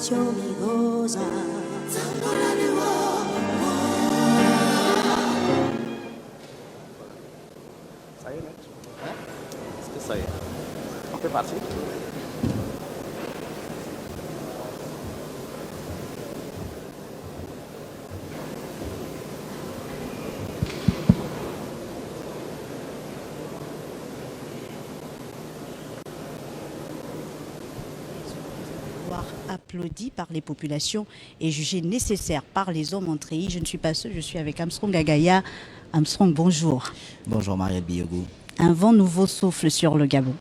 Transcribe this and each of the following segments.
Saya nih, selesai. Oke, Pak sih. Applaudi par les populations et jugé nécessaire par les hommes en treillis. Je ne suis pas seul, je suis avec Armstrong Agaya. Armstrong, bonjour. Bonjour Marielle Biogou. Un vent nouveau souffle sur le Gabon.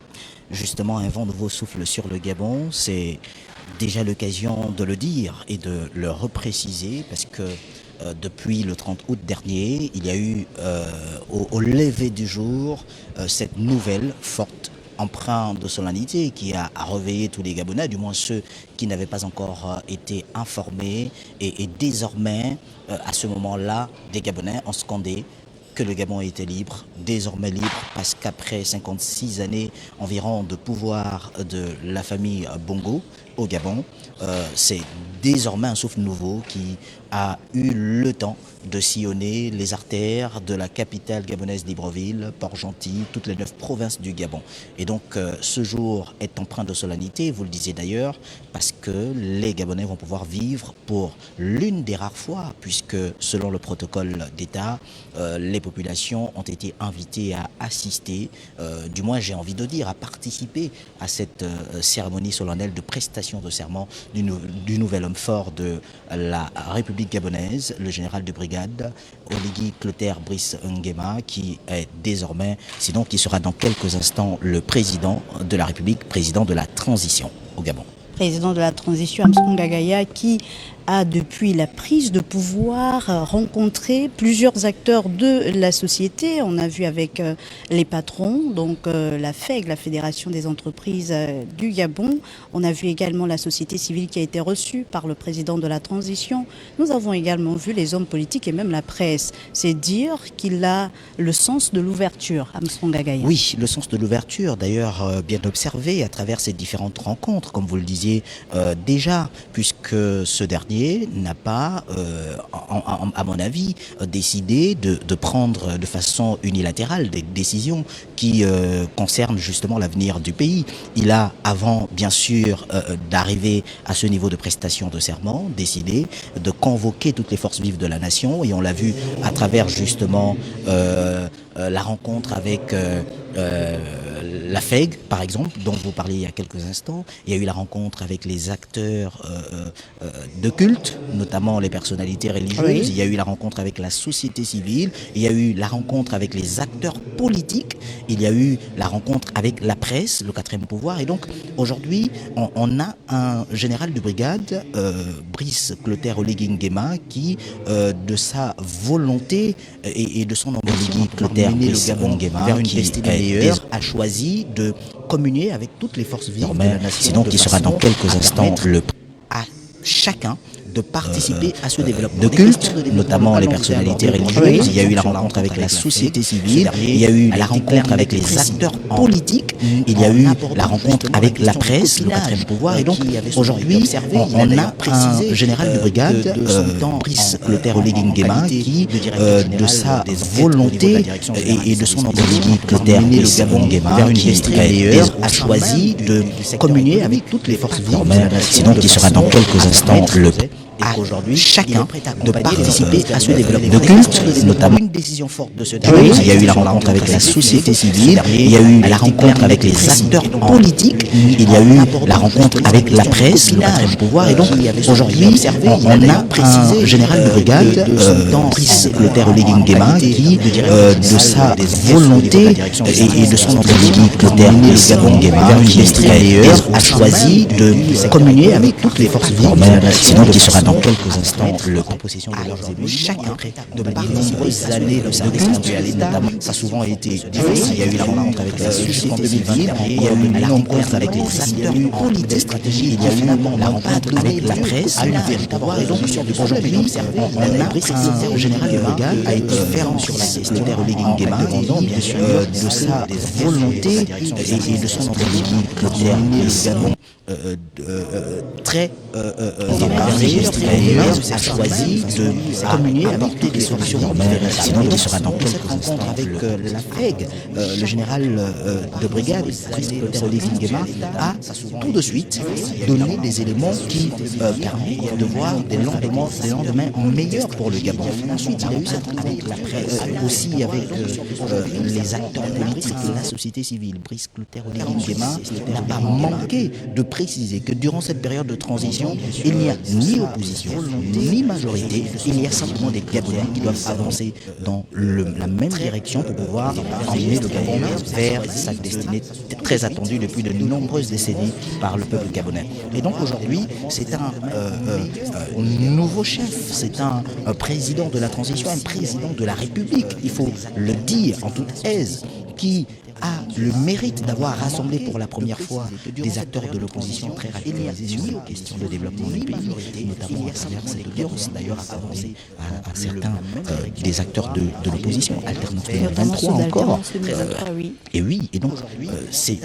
Justement, un vent nouveau souffle sur le Gabon. C'est déjà l'occasion de le dire et de le repréciser parce que depuis le 30 août dernier, il y a eu au lever du jour cette nouvelle forte empreinte de solennité qui a réveillé tous les Gabonais, du moins ceux qui n'avaient pas encore été informés. Et désormais, à ce moment-là, des Gabonais ont scandé que le Gabon était libre, désormais libre, parce qu'après 56 années environ de pouvoir de la famille Bongo au Gabon, c'est désormais un souffle nouveau qui a eu le temps de sillonner les artères de la capitale gabonaise Libreville, Port-Gentil, toutes les 9 provinces du Gabon. Et donc ce jour est empreint de solennité, vous le disiez d'ailleurs, parce que les Gabonais vont pouvoir vivre pour l'une des rares fois, puisque selon le protocole d'État, les populations ont été invitées à assister, du moins j'ai envie de dire, à participer à cette cérémonie solennelle de prestation de serment du nouvel homme fort de la République gabonaise, le général de brigade Oligui Clotaire Brice Nguema, qui est désormais, sinon qui sera dans quelques instants le président de la République, président de la transition au Gabon. Président de la transition, Armstrong Agaya, qui a depuis la prise de pouvoir rencontré plusieurs acteurs de la société. On a vu avec les patrons, donc la FEG, la Fédération des entreprises du Gabon. On a vu également la société civile qui a été reçue par le président de la transition. Nous avons également vu les hommes politiques et même la presse. C'est dire qu'il a le sens de l'ouverture, Armstrong Agaya. Oui, le sens de l'ouverture, d'ailleurs bien observé à travers ces différentes rencontres, comme vous le disiez déjà, puisque ce dernier n'a pas, à mon avis, décidé de prendre de façon unilatérale des décisions qui concernent justement l'avenir du pays. Il a, avant bien sûr d'arriver à ce niveau de prestation de serment, décidé de convoquer toutes les forces vives de la nation, et on l'a vu à travers justement la rencontre avec la FEG, par exemple, dont vous parliez il y a quelques instants. Il y a eu la rencontre avec les acteurs de culte, notamment les personnalités religieuses. Oui. Il y a eu la rencontre avec la société civile. Il y a eu la rencontre avec les acteurs politiques. Il y a eu la rencontre avec la presse, le quatrième pouvoir. Et donc, aujourd'hui, on a un général de brigade, Brice Clotaire Oligui Nguema, qui, de sa volonté et de son Oligui Clotaire Brice Nguema, vers une destinée meilleure, a choisi de communier avec toutes les forces vives de la nation. Sinon, qui sera dans quelques instants à chacun de participer à ce développement de culte, notamment les personnalités religieuses. Il y a eu la rencontre avec la société civile, il y a eu la rencontre avec les acteurs politiques, il y a eu la rencontre avec la presse, le quatrième pouvoir. Et donc aujourd'hui, on a un général de brigade, Brice Clotaire Oligui Nguema, qui, de sa volonté et de son Oligui Clotaire Brice Nguema, vers une destinée meilleure, a choisi de communier avec toutes les forces vives, sinon qui sera dans quelques instants à chacun de participer à ce développement de culte, notamment une décision forte de ce dernier. Il y a eu la rencontre avec la société civile, il y a eu la rencontre avec les acteurs politiques, il y a eu la rencontre avec la presse, le quatrième pouvoir. Et donc aujourd'hui, on a un général de brigade, Brice Clotaire Oligui Nguema, qui, de sa volonté et de son Oligui Clotaire Brice Nguema, vers une destinée meilleure, a choisi de communier avec toutes les forces vives, sinon qui sera dans quelques instants la proposition de leurs élus, chacun de nombreuses années de service rendu à l'État. Ça a souvent été difficile. Il y a eu la rencontre avec la société en 2010, il y a eu la rencontre avec les acteurs politiques de stratégie, il y a eu la rencontre avec la presse, une véritable résolution du aujourd'hui. Le général de brigade a été ferme sur la question de Nguema, demandant bien sûr de sa volonté et de son équipe également très a choisi de communier, apporter des solutions. Sinon, il sera dans quelques rencontres avec la FEG. Le général de brigade, Nguema, a tout de suite donné des éléments qui permettent de voir des lendemains meilleurs pour le Gabon. Ensuite, il y a eu cette rencontre aussi avec les acteurs politiques de la société civile. Brice Clotaire Nguema n'a pas manqué de préciser que durant cette période de transition, il n'y a ni opposition, ni majorité, il y a simplement des Gabonais qui doivent avancer dans la même direction pour pouvoir emmener le Gabon vers sa destinée très attendue depuis de nombreuses décennies par le peuple gabonais. Et donc aujourd'hui, c'est un nouveau chef, c'est un président de la transition, un président de la République, il faut le dire en toute aise, qui a le mérite d'avoir rassemblé pour la première fois des acteurs de l'opposition très radicalisés sur les questions de développement du pays, notamment à travers cette audience, d'ailleurs à commencer à certains des acteurs de l'opposition, Alternance 2023 encore. Et oui, et donc c'est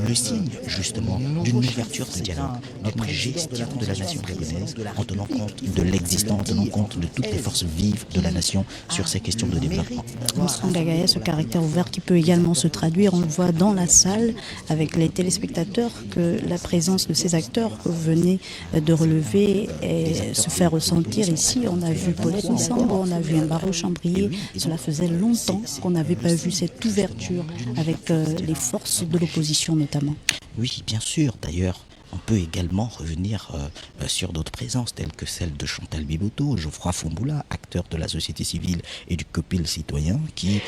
le signe justement d'une ouverture de dialogue, d'une gestion de la nation gabonaise en tenant compte de l'existence, en tenant compte de toutes les forces vives de la nation sur ces questions de développement. Armstrong Gagaya, ce caractère ouvert qui peut également se traduire, on le voit dans la salle avec les téléspectateurs, que la présence de ces acteurs que vous venez de relever et se faire ressentir ici. On a vu Paulette Nissambo, on a vu Mbaro Chambrier. Cela faisait longtemps qu'on n'avait pas vu cette ouverture avec les forces de l'opposition notamment. Oui, bien sûr. D'ailleurs, on peut également revenir sur d'autres présences telles que celle de Chantal Biboto, Geoffroy Fomboula, acteurs de la société civile et du COPIL citoyen, qui,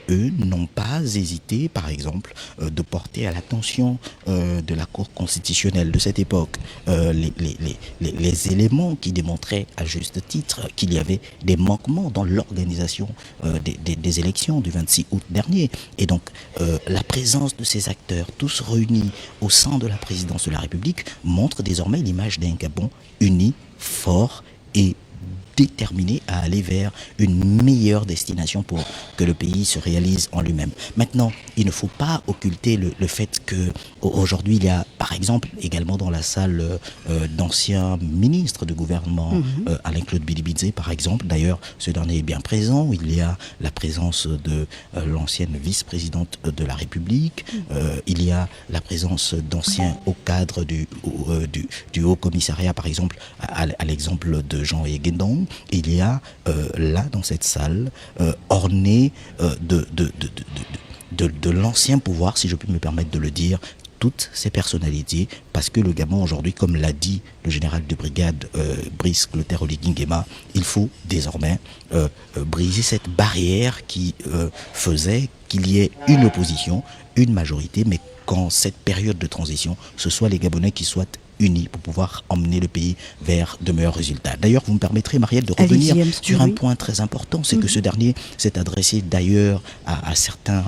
eux, n'ont pas hésité, par exemple, de porter à l'attention de la Cour constitutionnelle de cette époque les éléments qui démontraient à juste titre qu'il y avait des manquements dans l'organisation des élections du 26 août dernier. Et donc, la présence de ces acteurs, tous réunis au sein de la présidence de la République, montre désormais l'image d'un Gabon uni, fort et déterminé à aller vers une meilleure destination pour que le pays se réalise en lui-même. Maintenant, il ne faut pas occulter le fait qu'aujourd'hui, il y a, par exemple, également dans la salle d'anciens ministres de gouvernement, Alain-Claude Bilibidze, par exemple, d'ailleurs, ce dernier est bien présent, il y a la présence de l'ancienne vice-présidente de la République, il y a la présence d'anciens hauts cadres du Haut Commissariat, par exemple, à l'exemple de Jean Egendong. Il y a là, dans cette salle, ornée de l'ancien pouvoir, si je puis me permettre de le dire, toutes ces personnalités, parce que le Gabon aujourd'hui, comme l'a dit le général de brigade Brice Clotaire Nguema, il faut désormais briser cette barrière qui faisait qu'il y ait une opposition, une majorité, mais qu'en cette période de transition, ce soit les Gabonais qui soient unis pour pouvoir emmener le pays vers de meilleurs résultats. D'ailleurs, vous me permettrez, Marielle, de revenir sur un point très important, c'est que ce dernier s'est adressé d'ailleurs à certains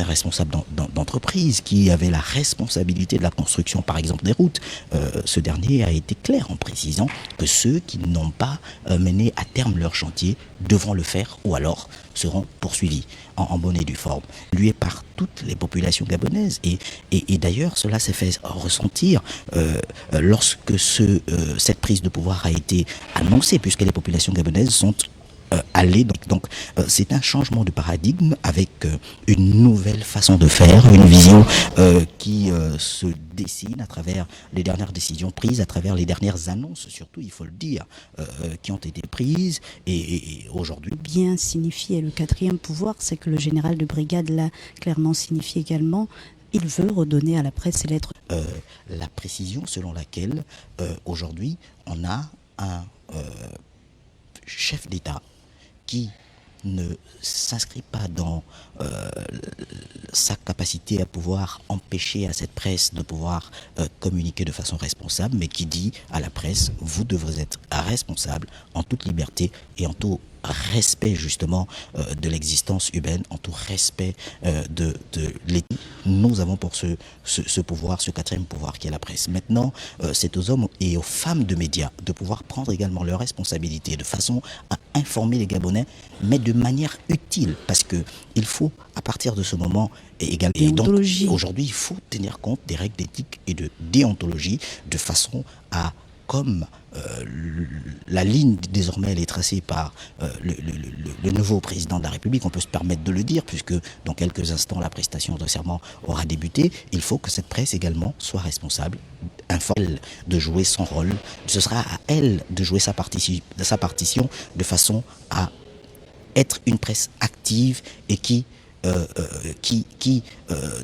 responsables d'entreprises qui avaient la responsabilité de la construction, par exemple, des routes. Ce dernier a été clair en précisant que ceux qui n'ont pas mené à terme leur chantier devront le faire ou alors seront poursuivis en bonne et due forme, lui et par toutes les populations gabonaises. Et d'ailleurs, cela s'est fait ressentir lorsque cette prise de pouvoir a été annoncée, puisque les populations gabonaises sont allées. Donc c'est un changement de paradigme avec une nouvelle façon de faire, une vision qui se dessine à travers les dernières décisions prises, à travers les dernières annonces, surtout, il faut le dire, qui ont été prises. Et aujourd'hui... Bien signifié. Le quatrième pouvoir, c'est que le général de brigade l'a clairement signifié également. Il veut redonner à la presse ses lettres. La précision selon laquelle, aujourd'hui, on a un chef d'État qui ne s'inscrit pas dans sa capacité à pouvoir empêcher à cette presse de pouvoir communiquer de façon responsable, mais qui dit à la presse, vous devrez être responsable en toute liberté et en tout respect justement de l'existence humaine, en tout respect de l'État. Nous avons pour ce pouvoir, ce quatrième pouvoir qui est la presse. Maintenant, c'est aux hommes et aux femmes de médias de pouvoir prendre également leurs responsabilités de façon à informer les Gabonais, mais de manière utile, parce que il faut, à partir de ce moment, et donc aujourd'hui, il faut tenir compte des règles d'éthique et de déontologie de façon à, comme la ligne désormais elle est tracée par le nouveau président de la République, on peut se permettre de le dire, puisque dans quelques instants la prestation de serment aura débuté, il faut que cette presse également soit responsable, informe de jouer son rôle, ce sera à elle de jouer sa partition de façon à être une presse active et qui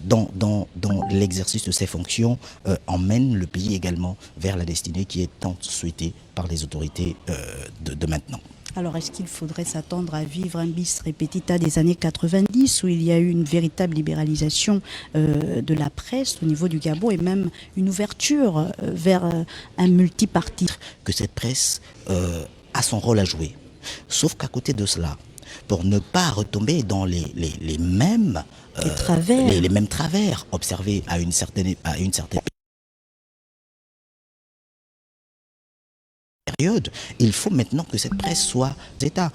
dans l'exercice de ses fonctions, emmène le pays également vers la destinée qui est tant souhaitée par les autorités de maintenant. Alors, est-ce qu'il faudrait s'attendre à vivre un bis repetita des années 90 où il y a eu une véritable libéralisation de la presse au niveau du Gabon et même une ouverture vers un multipartisme? Que cette presse a son rôle à jouer. Sauf qu'à côté de cela, pour ne pas retomber dans les mêmes les mêmes travers observés à une certaine période, il faut maintenant que cette presse soit d'État.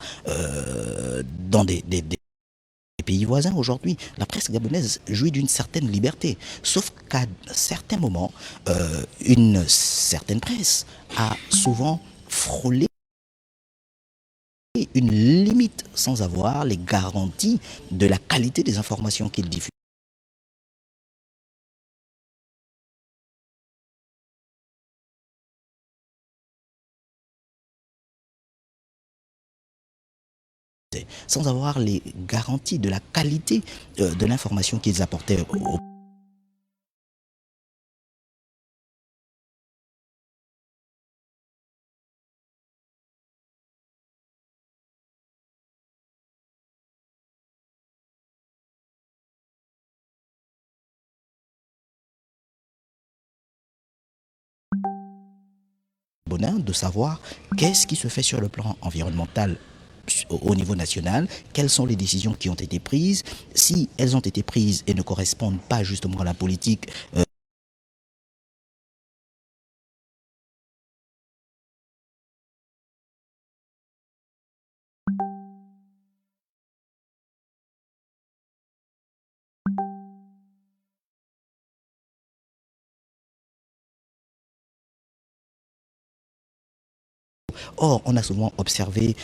Dans des pays voisins aujourd'hui, la presse gabonaise jouit d'une certaine liberté, sauf qu'à certains moments, une certaine presse a souvent frôlé une limite sans avoir les garanties de la qualité des informations qu'il diffuse. Sans avoir les garanties de la qualité de l'information qu'ils apportaient au bonheur de savoir qu'est-ce qui se fait sur le plan environnemental au niveau national, quelles sont les décisions qui ont été prises, si elles ont été prises et ne correspondent pas justement à la politique Or, on a souvent observé,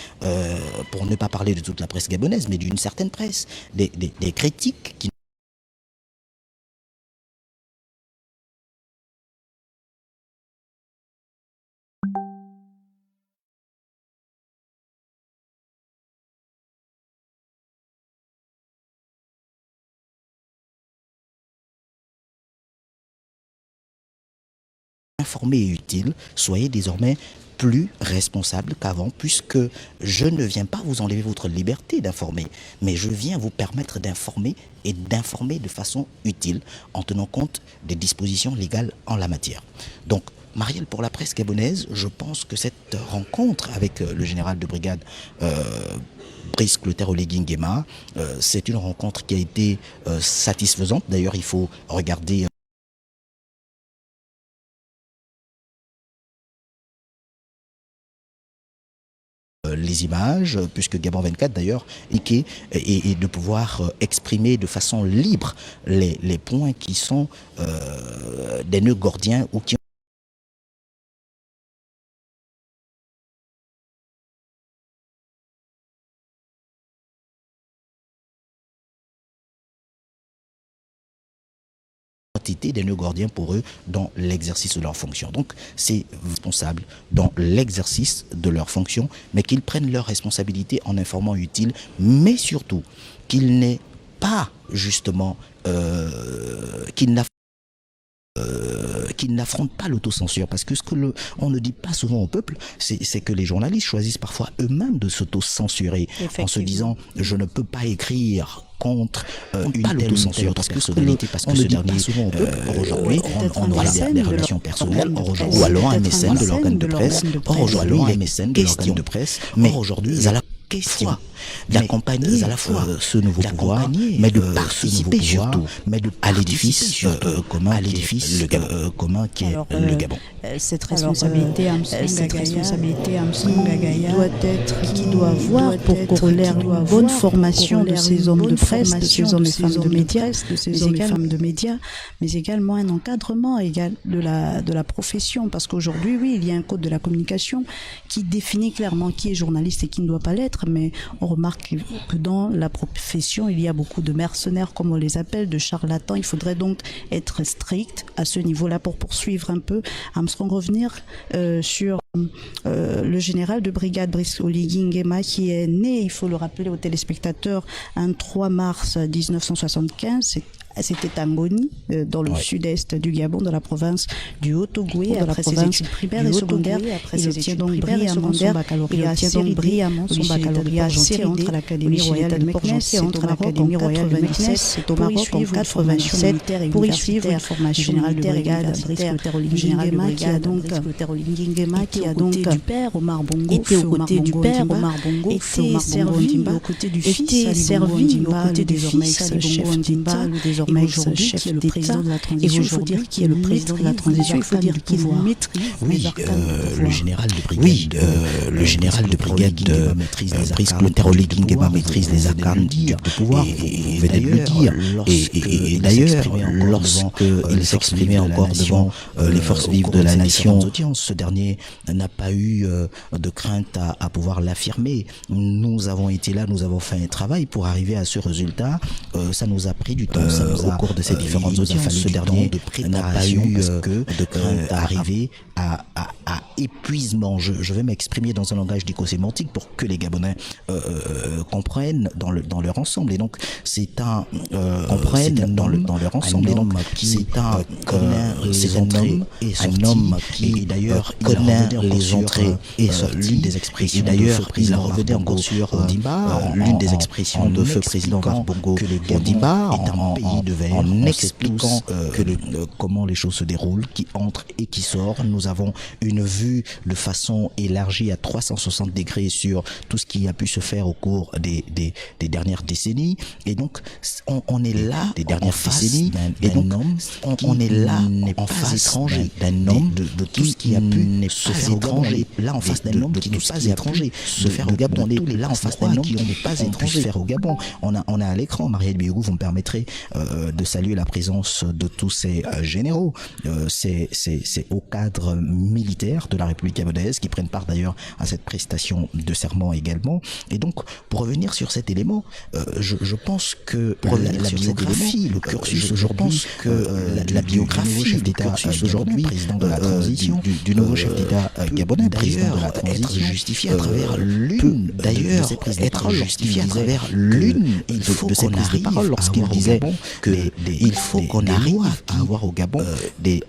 pour ne pas parler de toute la presse gabonaise, mais d'une certaine presse, des critiques qui informés et utiles, soyez désormais plus responsable qu'avant, puisque je ne viens pas vous enlever votre liberté d'informer, mais je viens vous permettre d'informer et d'informer de façon utile en tenant compte des dispositions légales en la matière. Donc, Marielle, pour la presse gabonaise, je pense que cette rencontre avec le général de brigade Brice Clotaire Oligui Nguema, c'est une rencontre qui a été satisfaisante. D'ailleurs, il faut regarder les images, puisque Gabon 24 d'ailleurs, et de pouvoir exprimer de façon libre les points qui sont des nœuds gordiens ou qui des nœuds gordiens pour eux dans l'exercice de leurs fonctions. Donc, c'est responsable dans l'exercice de leurs fonctions, mais qu'ils prennent leurs responsabilités en informant utile, mais surtout qu'ils n'aient pas justement, qui n'affrontent pas l'autocensure. Parce que on ne dit pas souvent au peuple, c'est que les journalistes choisissent parfois eux-mêmes de s'autocensurer en se disant je ne peux pas écrire contre une telle censure parce que on ne dit pas souvent au peuple. Aujourd'hui, on aura des relations personnelles, ou alors un mécène de l'organe de presse, aujourd'hui un mécène de l'organe de presse, mais aujourd'hui à la question d'accompagner à la fois ce nouveau pouvoir, mais de participer surtout à l'édifice commun qui est le Gabon. Cette responsabilité Armstrong Gagaya doit être, qui doit avoir pour corollaire une bonne formation de ces hommes de presse, de ces hommes et femmes de médias, mais également un encadrement égal de la profession, parce qu'aujourd'hui, oui, il y a un code de la communication qui définit clairement qui est journaliste et qui ne doit pas l'être, mais on remarque que dans la profession, il y a beaucoup de mercenaires, comme on les appelle, de charlatans. Il faudrait donc être strict à ce niveau-là pour poursuivre un peu. Armstrong, revenir sur le général de brigade Brice Oligui Nguema, qui est né, il faut le rappeler aux téléspectateurs, un 3 mars 1975. C'était à Ngoni, dans le sud-est du Gabon, dans la province du Haut-Ogoué. Après ses études primaires et secondaires, il obtient donc brillamment son baccalauréat entre l'Académie royale de Meknes et entre l'Académie royale de Meknes. C'est au Maroc en 97 pour y suivre une formation générale de brigade. Nguema qui a donc été aux côtés du père Omar Bongo, été servi aux côtés du fils chef d'État, désormais chef d'État, et il faut dire qui est le président de la transition, il faut dire qu'il maîtrise le général de brigade Brice Clotaire Oligui Nguema maîtrise les arcanes de pouvoir, vous venez de le dire, et d'ailleurs lorsqu'il s'exprimait encore devant les forces vives de la nation, ce dernier n'a pas eu de crainte à pouvoir l'affirmer. Nous avons été là, nous avons fait un travail pour arriver à ce résultat, ça nous a pris du temps, au cours de ces différentes audiences, ce dernier n'a pas eu de crainte à arriver à épuisement. Je vais m'exprimer dans un langage dico-sémantique pour que les Gabonais comprennent dans leur ensemble. Et donc c'est un homme qui d'ailleurs connaît les entrées et sorties des expressions. Et d'ailleurs il a revenu encore sur Ondimba, l'une des expressions de feu président Bongo, que le Ondimba en expliquant comment les choses se déroulent, qui entrent et qui sortent. Nous avons une vue de façon élargie à 360 degrés sur tout ce qui a pu se faire au cours des dernières décennies. Et donc on est là en face étranger d'un homme de tout ce qui a pu se faire au Gabon. Là en face d'un homme qui n'est pas étranger se faire au Gabon. On est là en face d'un homme qui n'est pas étranger se faire au Gabon. On a à l'écran, Marielle Biogou, vous me permettrez de saluer la présence de tous ces généraux, ces hauts cadres militaires de la République gabonaise qui prennent part d'ailleurs à cette prestation de serment également. Et donc pour revenir sur cet élément, je pense que la biographie, le cursus aujourd'hui, la biographie du cursus aujourd'hui, président de la transition, du nouveau chef d'État gabonais, président de la transition, être justifié à travers l'une, d'ailleurs être justifié à travers l'une de ses prises de parole lorsqu'il disait que il faut qu'on arrive à avoir au Gabon des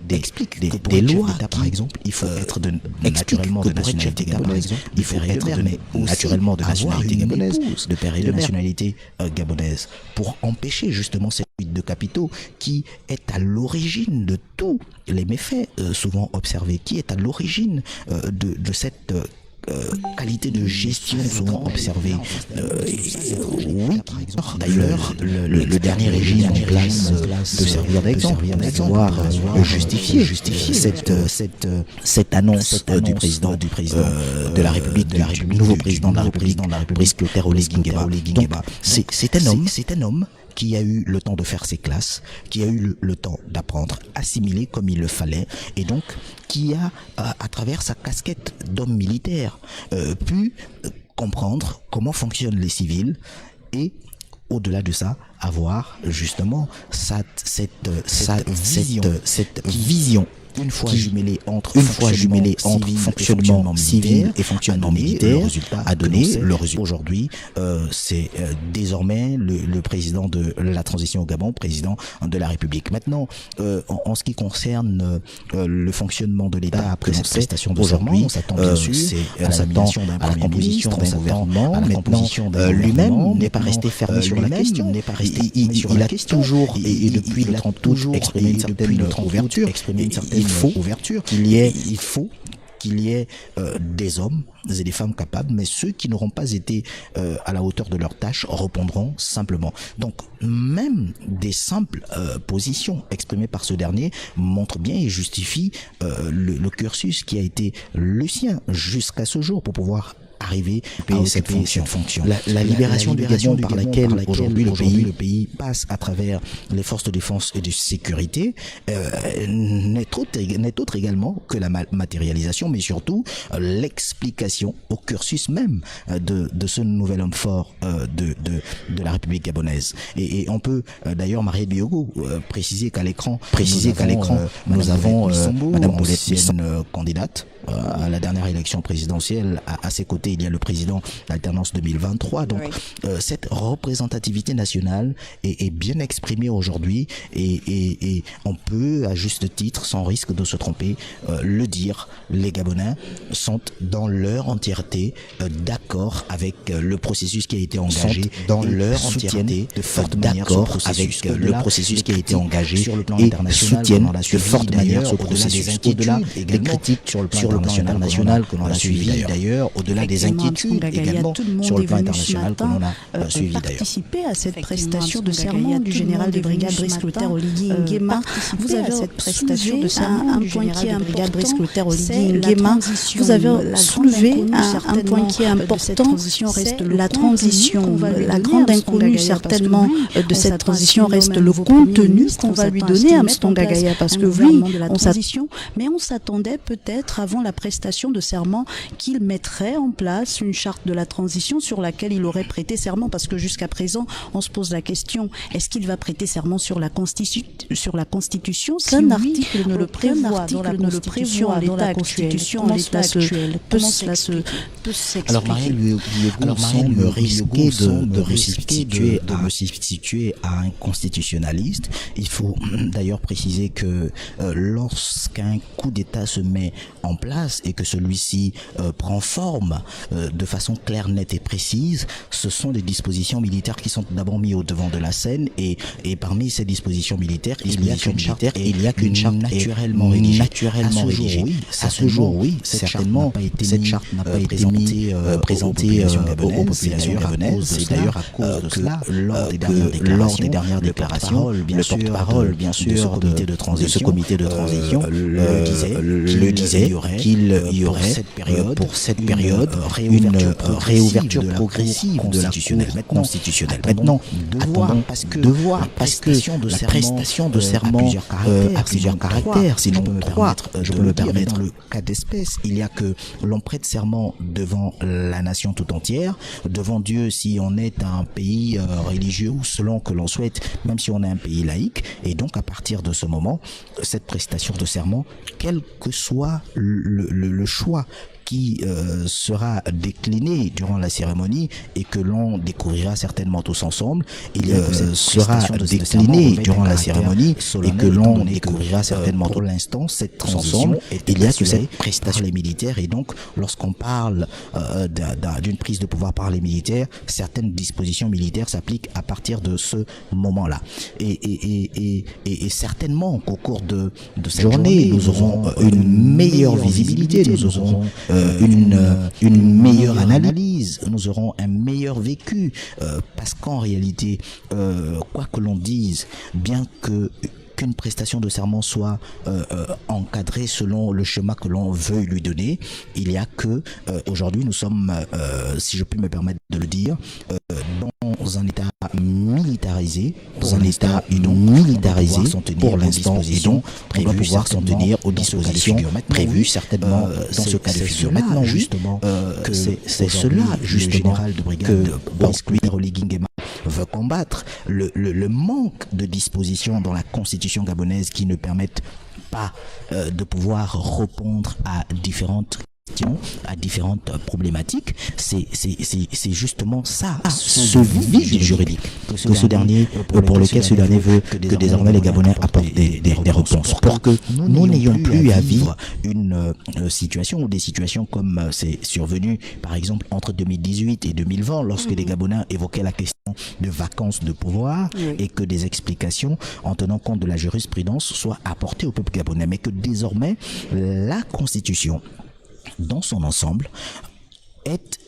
lois, par exemple, il faut être naturellement de nationalité gabonaise, il faut être naturellement de nationalité gabonaise, de père et de nationalité gabonaise, pour empêcher justement cette fuite de capitaux qui est à l'origine de tous les méfaits souvent observés, qui est à l'origine de cette qualité de gestion souvent observée. Oui, d'ailleurs, le dernier régime en place peut servir d'exemple, pouvoir justifier cette annonce du président de la République, du nouveau président de la République, Brice Clotaire Oligui Nguema. C'est un homme qui a eu le temps de faire ses classes, qui a eu le temps d'apprendre, assimiler comme il le fallait, et donc qui a, à travers sa casquette d'homme militaire, pu comprendre comment fonctionnent les civils et, au-delà de ça, avoir justement cette vision une fois jumelé entre fonctionnement civil et fonctionnement militaire, a donné le résultat. Aujourd'hui, c'est désormais le président de la transition au Gabon, président de la République. Maintenant, en ce qui concerne le fonctionnement de l'État après cette prestation de serment, on s'attend bien sûr à la composition d'un gouvernement. Maintenant, lui-même n'est pas resté fermé sur la question. Il a toujours, et depuis le 30 août, exprimé une certaine ouverture. Il faut qu'il y ait des hommes et des femmes capables, mais ceux qui n'auront pas été à la hauteur de leur tâche répondront simplement. Donc, même des simples positions exprimées par ce dernier montrent bien et justifient le cursus qui a été le sien jusqu'à ce jour pour pouvoir arriver à cette fonction. La libération du Gabon par laquelle aujourd'hui le pays passe à travers les forces de défense et de sécurité n'est autre également que la matérialisation, mais surtout l'explication au cursus même de ce nouvel homme fort de la République gabonaise. Et on peut d'ailleurs, Mariette Biogo, préciser qu'à l'écran, nous avons Madame Paulette Missombo, candidate à la dernière élection présidentielle. À ses côtés, il y a le président d'Alternance 2023. Donc, cette représentativité nationale est bien exprimée aujourd'hui et on peut, à juste titre, sans risque de se tromper, le dire, les Gabonais sont dans leur entièreté d'accord avec le processus qui a été engagé, dans leur entièreté de forte manière avec le processus qui a été engagé sur le plan international, soutiennent de forte manière ce processus. Au-delà des critiques sur le plan international que l'on a suivi d'ailleurs, au-delà des inquiétudes également sur le plan international que l'on a suivi d'ailleurs. Participer à cette prestation de serment du général de brigade Brice Clotaire Oligui Nguema. Vous avez cette prestation de serment un point qui est important, Brice Clotaire Oligui Nguema. Vous avez soulevé un point qui est important, c'est la transition. La grande inconnue certainement de cette transition reste le contenu qu'on va lui donner à Amstonga Gaya, parce que oui, on s'attendait peut-être avant la prestation de serment qu'il mettrait en place une charte de la transition sur laquelle il aurait prêté serment, parce que jusqu'à présent on se pose la question, est-ce qu'il va prêter serment sur la Constitution? Qu'un article ne le prévoit dans la Constitution en l'état actuel. Comment cela peut s'expliquer? Alors Marielle Biogo semble risquer de me substituer à un constitutionnaliste. Il faut d'ailleurs préciser que lorsqu'un coup d'État se met en place et que celui-ci prend forme de façon claire, nette et précise, ce sont des dispositions militaires qui sont d'abord mises au devant de la scène, et parmi ces dispositions militaires, il y a qu'une charte naturellement rédigée. À ce jour, oui, certainement, cette charte n'a pas été présentée aux populations gabonaises. C'est d'ailleurs à cause de cela, lors des dernières déclarations, le porte-parole, bien sûr, de ce comité de transition le disait qu'il y aurait pour cette période une réouverture progressive de la constitutionnelle. Maintenant, attendons parce que la prestation de serment a plusieurs caractères, sinon trois. Je peux me permettre, dans le cas d'espèce, il y a que l'on prête serment devant la nation tout entière, devant Dieu si on est un pays religieux ou selon que l'on souhaite, même si on est un pays laïque. Et donc à partir de ce moment, cette prestation de serment, quel que soit le choix qui sera décliné durant la cérémonie et que l'on découvrira certainement tous ensemble, sera décliné durant la cérémonie et que l'on découvrira certainement pour l'instant cette transition. Il y a que cette prestation les militaires, et donc lorsqu'on parle d'une prise de pouvoir par les militaires, certaines dispositions militaires s'appliquent à partir de ce moment-là. Et certainement qu'au cours de cette journée, nous aurons une meilleure visibilité, nous aurons une meilleure analyse, nous aurons un meilleur vécu, parce qu'en réalité, quoi que l'on dise, bien qu'une prestation de serment soit encadrée selon le schéma que l'on veut lui donner, il y a que aujourd'hui nous sommes, si je puis me permettre de le dire, dans un état militarisé, pour l'instant, et donc on doit pouvoir s'en tenir aux dispositions prévues certainement dans ce cas de figure. Maintenant, justement, c'est cela justement que Brice Clotaire Oligui Nguema veut combattre, le manque de dispositions dans la constitution gabonaise qui ne permettent pas de pouvoir répondre à différentes différentes problématiques, c'est justement ça, ce vide juridique pour lequel ce dernier veut que désormais les Gabonais apportent des réponses, pour que nous n'ayons plus à vivre une situation ou des situations comme c'est survenu par exemple entre 2018 et 2020 lorsque les Gabonais évoquaient la question de vacances de pouvoir et que des explications en tenant compte de la jurisprudence soient apportées au peuple gabonais, mais que désormais la Constitution dans son ensemble est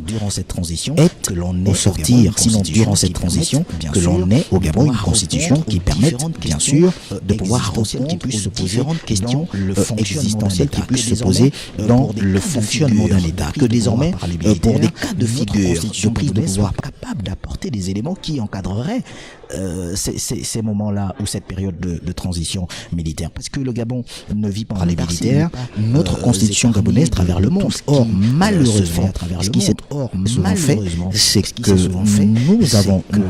durant cette transition que l'on est sortir sinon durant cette transition que l'on ait au Gabon une constitution qui permette bien sûr de pouvoir répondre qui puisse se poser questions existentielles qui puissent se poser dans le fonctionnement d'un État, que désormais pour des cas de figure de prise de pouvoir capable d'apporter des éléments qui encadreraient ces moments-là ou cette période de transition militaire, parce que le Gabon ne vit pas en militaire, notre constitution gabonaise travers le monde. Or malheureusement, ce qui s'est souvent fait, c'est que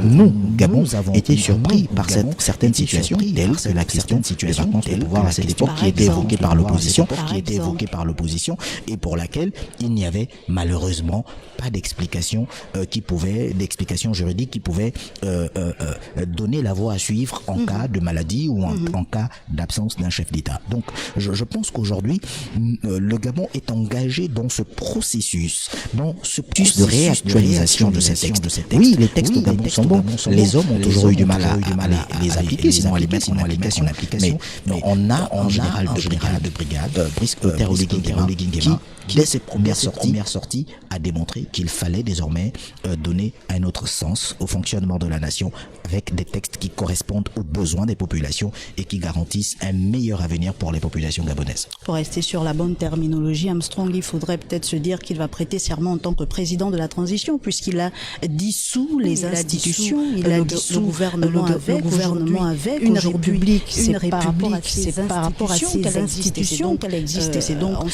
nous, Gabon, été surpris par certaines situations, telles que la question des vacances de pouvoir à cette époque, qui était évoquée par l'opposition, et pour laquelle il n'y avait malheureusement pas d'explication d'explication juridique qui pouvait donner la voie à suivre en cas de maladie ou en cas d'absence d'un chef d'État. Donc, je pense qu'aujourd'hui, le Gabon est engagé dans ce processus de réactualisation de ces textes. Oui, les textes au Gabon sont bons. Les hommes ont toujours eu du mal à les appliquer, sinon à les mettre en application. Mais on a en général de brigade, Brice Oligui qui, dès ses premières sorties, a démontré qu'il fallait désormais donner un autre sens au fonctionnement de la nation avec des textes qui correspondent aux besoins des populations et qui garantissent un meilleur avenir pour les populations gabonaises. Pour rester sur la bonne terminologie, Armstrong, il faudrait peut-être se dire qu'il va prêter serment en tant que président de la transition, puisqu'il a dissous les institutions, il a dissous le gouvernement avec une république. C'est par rapport à ces institutions qu'elle existe. Et c'est donc en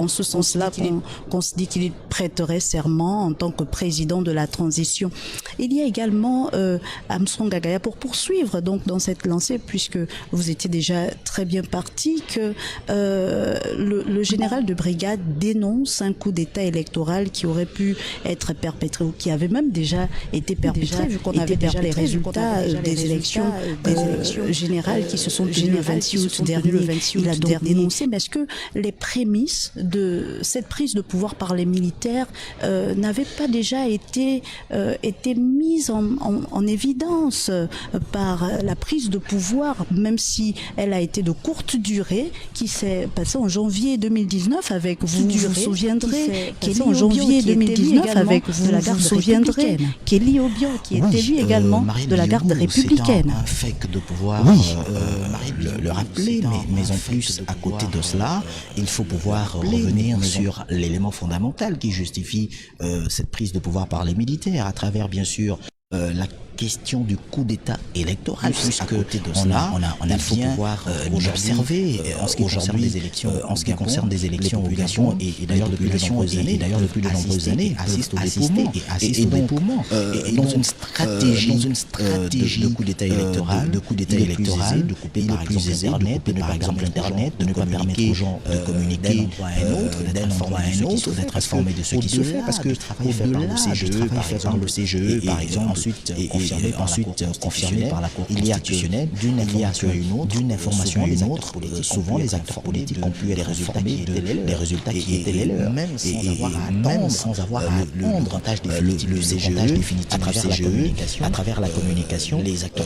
ce sens-là qu'on se dit qu'il prêterait serment en tant que président de la transition. Il y a également Armstrong Gagaya, pour poursuivre donc dans cette lancée, puisque vous étiez déjà très bien parti, que le général de brigade dénonce un coup d'État électoral qui aurait pu être perpétré ou qui avait même déjà été perpétré, vu qu'on avait déjà les résultats des élections générales qui se sont tenues le 26 août dernier. Il a donc dénoncé, mais est-ce que les prémices de cette prise de pouvoir par les militaires n'avaient pas déjà été mises en évidence par la prise de pouvoir, même si elle a été de courte durée, qui s'est passée en janvier 2019 avec vous vous souviendrez, en janvier 2019 avec vous vous souviendrez, Kelly Obiang, qui était lui également de la garde républicaine. Un fait de pouvoir le rappeler, mais en plus, à côté de cela, il faut pouvoir revenir sur l'élément fondamental qui justifie cette prise de pouvoir par les militaires, à travers bien sûr la question du coup d'État électoral, puisque il faut pouvoir observer en ce qui concerne des élections au Gabon, et d'ailleurs depuis de nombreuses années assiste au dépouillement et dans une stratégie de coup d'État électoral, de couper par exemple Internet, de ne pas permettre aux gens de communiquer d'un endroit à un autre, d'être informés de ce qui se fait, parce que travail fait par le CGE par exemple, ensuite confirmé par la Cour constitutionnelle, d'une information à une autre, souvent les acteurs politiques ont pu être informés des résultats qui étaient les leurs, même sans avoir à attendre le CGE à travers la communication. Les acteurs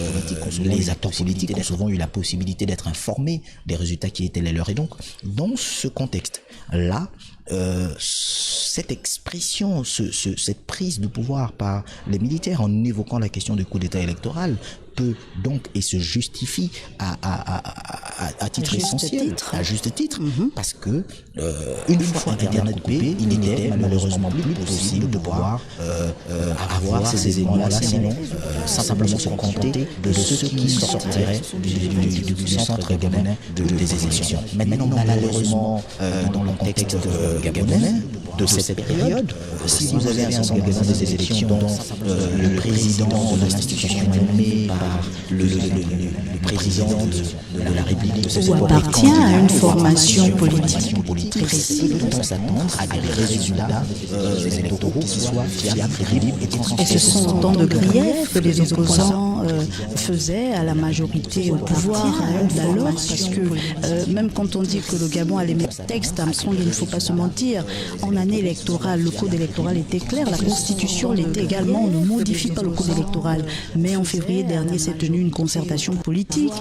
politiques ont souvent eu la possibilité d'être informés des résultats qui étaient les leurs. Et donc, dans ce contexte-là, cette expression, cette prise de pouvoir par les militaires en évoquant la question du coup d'État électoral peut donc et se justifie à titre essentiel, à juste titre, parce que une fois Internet coupé, il n'était malheureusement plus possible de pouvoir avoir ces éléments-là, sinon simplement se contenter de ce qui sortirait du centre gabonais des élections. Maintenant, malheureusement, dans le contexte gabonais, de cette période. Si vous avez un certain nombre des élections dont le président de l'institution est nommé par le président de la République ou appartient à une formation politique précise, on s'attendre à des résultats électoraux qui soient fiables, crédibles et transparents. Et ce sont autant de griefs que les opposants faisaient à la majorité au pouvoir d'alors, parce que même quand on dit que le Gabon a les mêmes textes, Armstrong, il ne faut pas se mentir, en année électorale, le code électoral était clair, la Constitution l'était également, on ne modifie pas le code électoral. Mais en février dernier s'est tenue une concertation politique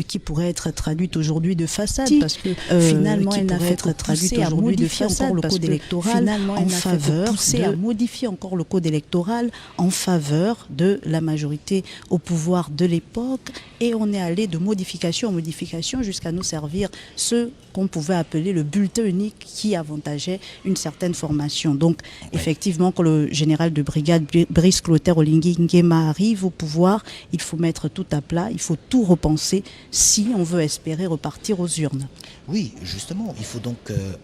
qui pourrait être traduite aujourd'hui de façade, parce que finalement elle n'a fait être traduite aujourd'hui de façade, le code électoral en faveur à modifier encore le code électoral en faveur de la majorité au pouvoir de l'époque, et on est allé de modification en modification jusqu'à nous servir ce qu'on pouvait appeler le bulletin unique qui avantageait une certaine formation. Donc effectivement, quand le général de brigade Brice Clotaire Oligui Nguema arrive au pouvoir, il faut mettre tout à plat, il faut tout repenser si on veut espérer repartir aux urnes. Oui, justement, il faut donc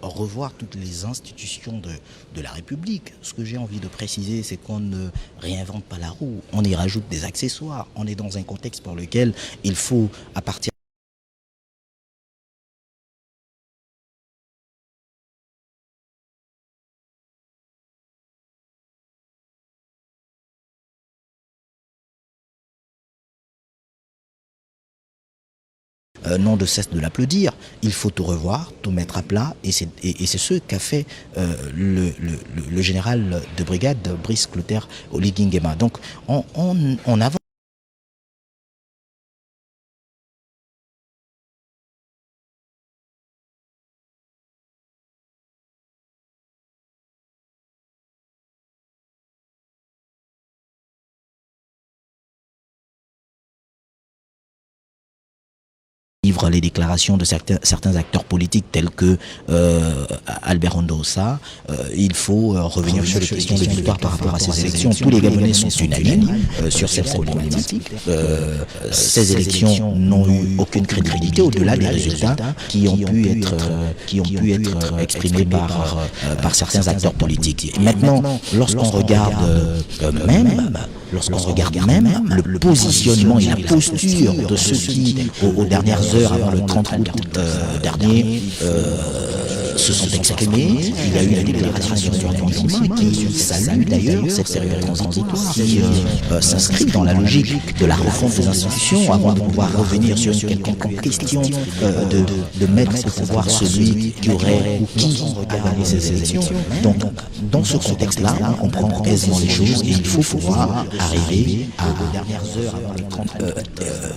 revoir toutes les institutions de la République. Ce que j'ai envie de préciser, c'est qu'on ne réinvente pas la roue, on y rajoute des accessoires. On est dans un contexte pour lequel il faut, à partir non de cesse de l'applaudir, il faut tout revoir, tout mettre à plat, et c'est ce qu'a fait le général de brigade Brice Clotaire Oligui Nguema. Donc on avance. Les déclarations de certains acteurs politiques tels que Albert Ondossa, il faut revenir sur les questions de victoire par rapport à ces élections. Tous les Gabonais sont unanimes sur cette problématique. Ces élections n'ont eu aucune crédibilité au-delà des résultats qui ont pu être exprimés par certains acteurs politiques. Maintenant, lorsqu'on regarde même le positionnement et la posture de ceux qui, aux dernières heures avant le 30 août dernier, se sont exprimés. Il y a eu la déclaration sur Ndima qui salue d'ailleurs cette période transitoire, qui s'inscrit dans la logique de la refonte des institutions avant de pouvoir revenir sur une quelconque question de mettre au pouvoir celui qui aurait ou qui a gagné ces élections. Donc, dans ce contexte-là, on comprend aisément les choses et il faut pouvoir arriver à, aux dernières heures avant le 30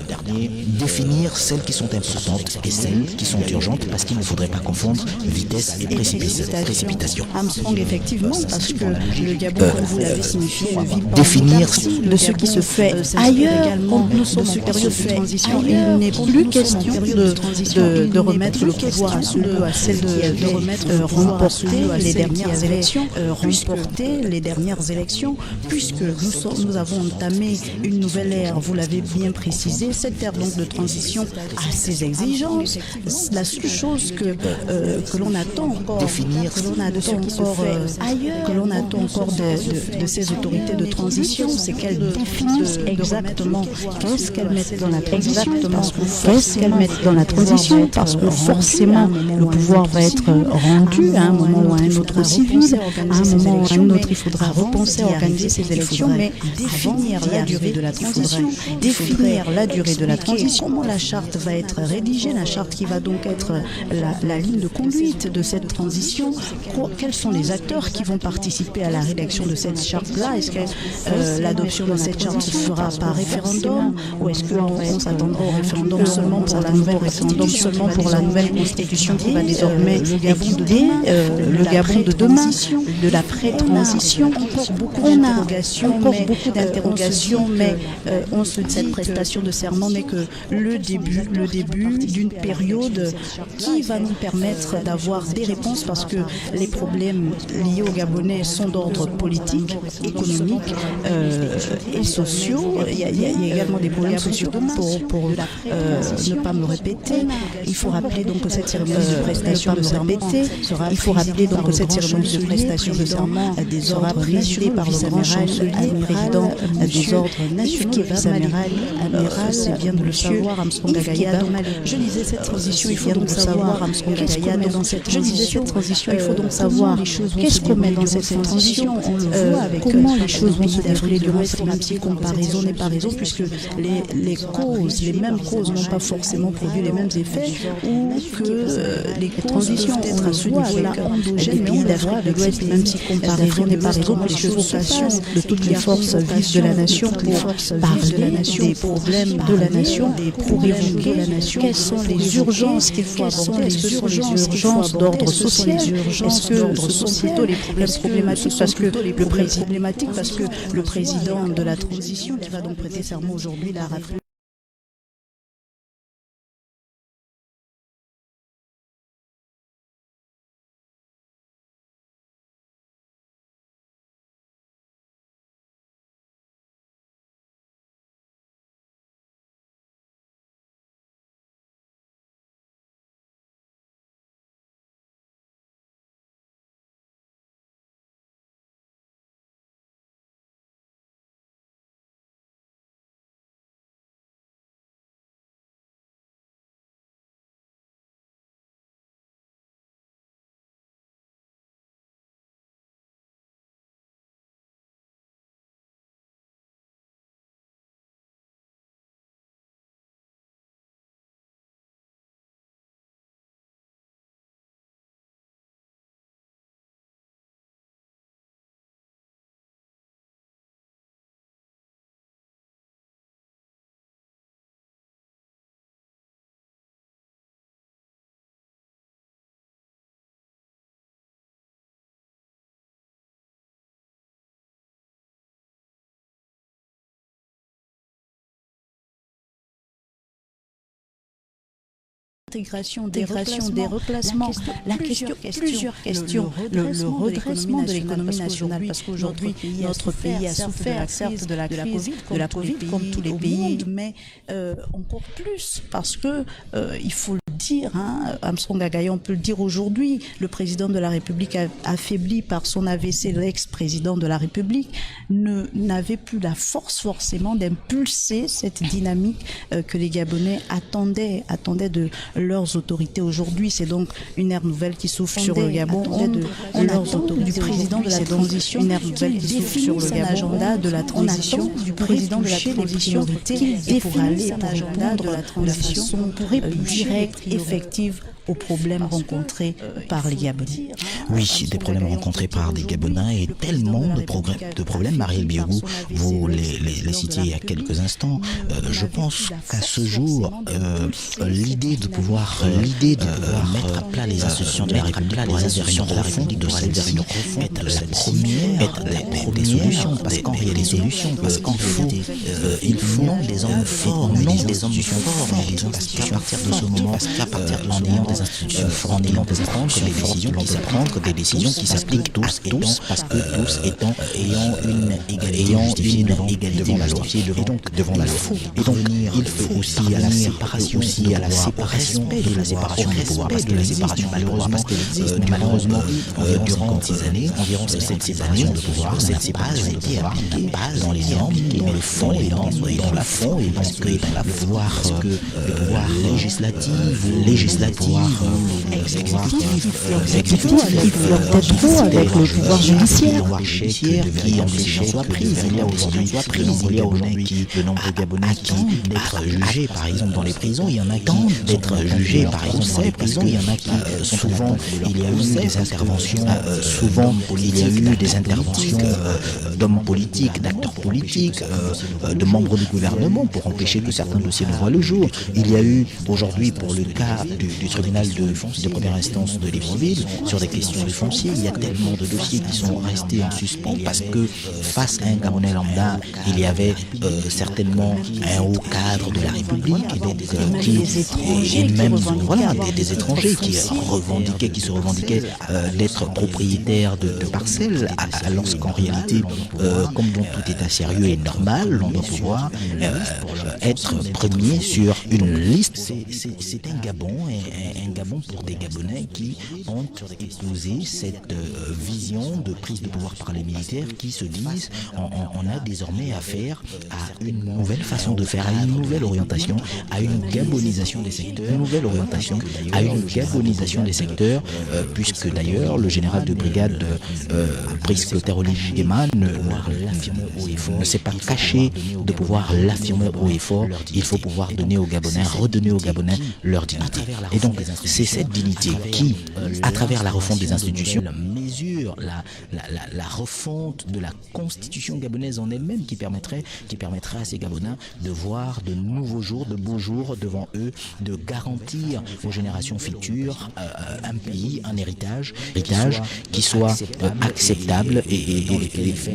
dernier, définir celles qui sont importantes et celles qui sont urgentes, parce qu'il ne faudrait pas confondre vitesse et précipitation. Armstrong, effectivement, parce que le Gabon, comme vous l'avez signifié, ne vit pas définir de ce qui se fait ailleurs, quand nous sommes en période de transition. Il n'est plus question de remettre le pouvoir à celle de remporter les dernières élections, puisque nous avons entamé une nouvelle ère, vous l'avez bien précisé, cette ère donc de transition a ses exigences. La seule chose que l'on attend encore, de ces autorités de transition, c'est qu'elles définissent exactement qu'est-ce qu'elles mettent dans la transition, parce que forcément le pouvoir va être rendu à un moment ou à un autre civil, à un moment ou à un autre il faudra repenser à organiser ces élections, mais définir la durée de la transition, comment la charte va être rédigée, la charte qui va donc être la ligne de conduite de cette transition, quels sont les acteurs qui vont participer à la rédaction de cette charte-là, est-ce que l'adoption de cette charte se fera par référendum, ou est-ce qu'on s'attendra au référendum seulement pour la nouvelle constitution qui va désormais guider le Gabon de demain, de l'après-transition. On a encore beaucoup d'interrogations, mais on se dit cette prestation de serment n'est que le début d'une période qui va nous permettre d'avoir avoir des réponses parce que les problèmes liés aux Gabonais sont d'ordre politique, économique et sociaux. Il y a également des problèmes sociaux. Pour ne pas me répéter, il faut rappeler donc que cette cérémonie de prestation de serment il faut rappeler donc que cette cérémonie de prestation de serment sera présidée par le grand chancelier, président des ordres nationaux, vice-amiral, c'est bien de le savoir, Armstrong Gagaya. Je disais cette transition, il faut donc savoir qu'est-ce qu'on met dans cette transition. Il faut donc savoir qu'est-ce qu'on met dans cette transition. On le voit avec comment les choses vont se dérouler durant cette même si comparaison n'est pas raison, puisque les mêmes causes n'ont pas forcément produit les mêmes effets, ou que les transitions on le voit avec les pays d'Afrique de l'Ouest, même si comparaison n'est pas raison, les choses se passent de toutes les forces vives de la nation pour parler des problèmes de la nation, pour évoquer quelles sont les urgences qu'il faut aborder. Est-ce que ce sont les urgences d'ordre social? Est-ce que ce sont plutôt les problèmes problématiques parce que le président de la transition qui va donc prêter serment aujourd'hui l'a rappelé. Intégration des replacements, plusieurs questions, le redressement de l'économie nationale, parce qu'aujourd'hui notre pays a souffert certes de la Covid, comme tous les pays, mais encore plus parce que il faut le dire, Armstrong Gagaya, on peut le dire aujourd'hui, le président de la République affaibli par son AVC, l'ex-président de la République, n'avait plus la force forcément d'impulser cette dynamique que les Gabonais attendaient de leurs autorités. Aujourd'hui, c'est donc une ère nouvelle qui s'ouvre sur le Gabon. On attend du président de la transition une ère nouvelle qui s'ouvre sur le Gabon. Agenda de la transition du président de la transition et pour aller pour répondre de la transition directe, effective aux problèmes rencontrés par les Gabonais. Oui, des problèmes rencontrés par des Gabonais et tellement de problèmes. Marielle Biogou, vous les citiez il y a quelques instants. Je pense qu'à ce jour, l'idée de pouvoir mettre à plat les institutions de la République, de celle-ci, est la première des solutions, parce qu'en réalité, il faut des hommes forts, parce qu'à partir de ce moment, en ayant des institutions fortes, prendre des décisions qui s'appliquent tous, parce que tous ayant une égalité devant la loi. Et donc, il faut aussi à la séparation, de la séparation du pouvoir, parce que malheureusement, durant ces années, cette séparation de pouvoir n'a pas été appliquée dans les normes, dans le fond et dans la forme, parce que le pouvoir législatif, exécutif, il flirte trop avec le pouvoir judiciaire qui en décision soit prise. Il y a aujourd'hui de nombreux Gabonais qui d'être jugés, par exemple, dans les prisons. Il y en a qui d'être jugés, par exemple, dans les prisons. Il y en a qui, souvent, il y a eu des interventions, d'hommes politiques, d'acteurs politiques, de membres du gouvernement pour empêcher que certains dossiers ne voient le jour. Il y a eu aujourd'hui pour le cas du tribunal de première instance de Libreville sur des questions de foncier, il y a tellement de dossiers qui sont restés en suspens parce que face à un Gabonais lambda, il y avait certainement un haut cadre de la République et donc et même voilà des étrangers qui se revendiquaient d'être propriétaires de parcelles, alors qu'en réalité, comme dans tout état sérieux et normal, on doit pouvoir être premier sur une liste. C'est un Gabon, un Gabon pour des Gabonais qui ont épousé cette vision de prise de pouvoir par les militaires qui se disent on a désormais affaire à une nouvelle façon de faire, à une nouvelle orientation, à une gabonisation des secteurs, puisque d'ailleurs le général de brigade Brice Clotaire Olivier Guéma ne s'est pas caché de pouvoir l'affirmer haut et fort. Il faut pouvoir donner aux Gabonais, redonner aux Gabonais leur dignité. Et donc c'est cette dignité qui, à travers la refonte des institutions, la refonte de la constitution gabonaise en elle-même qui permettra à ces Gabonais de voir de nouveaux jours, de beaux jours devant eux, de garantir aux générations futures un pays, un héritage qui soit acceptable et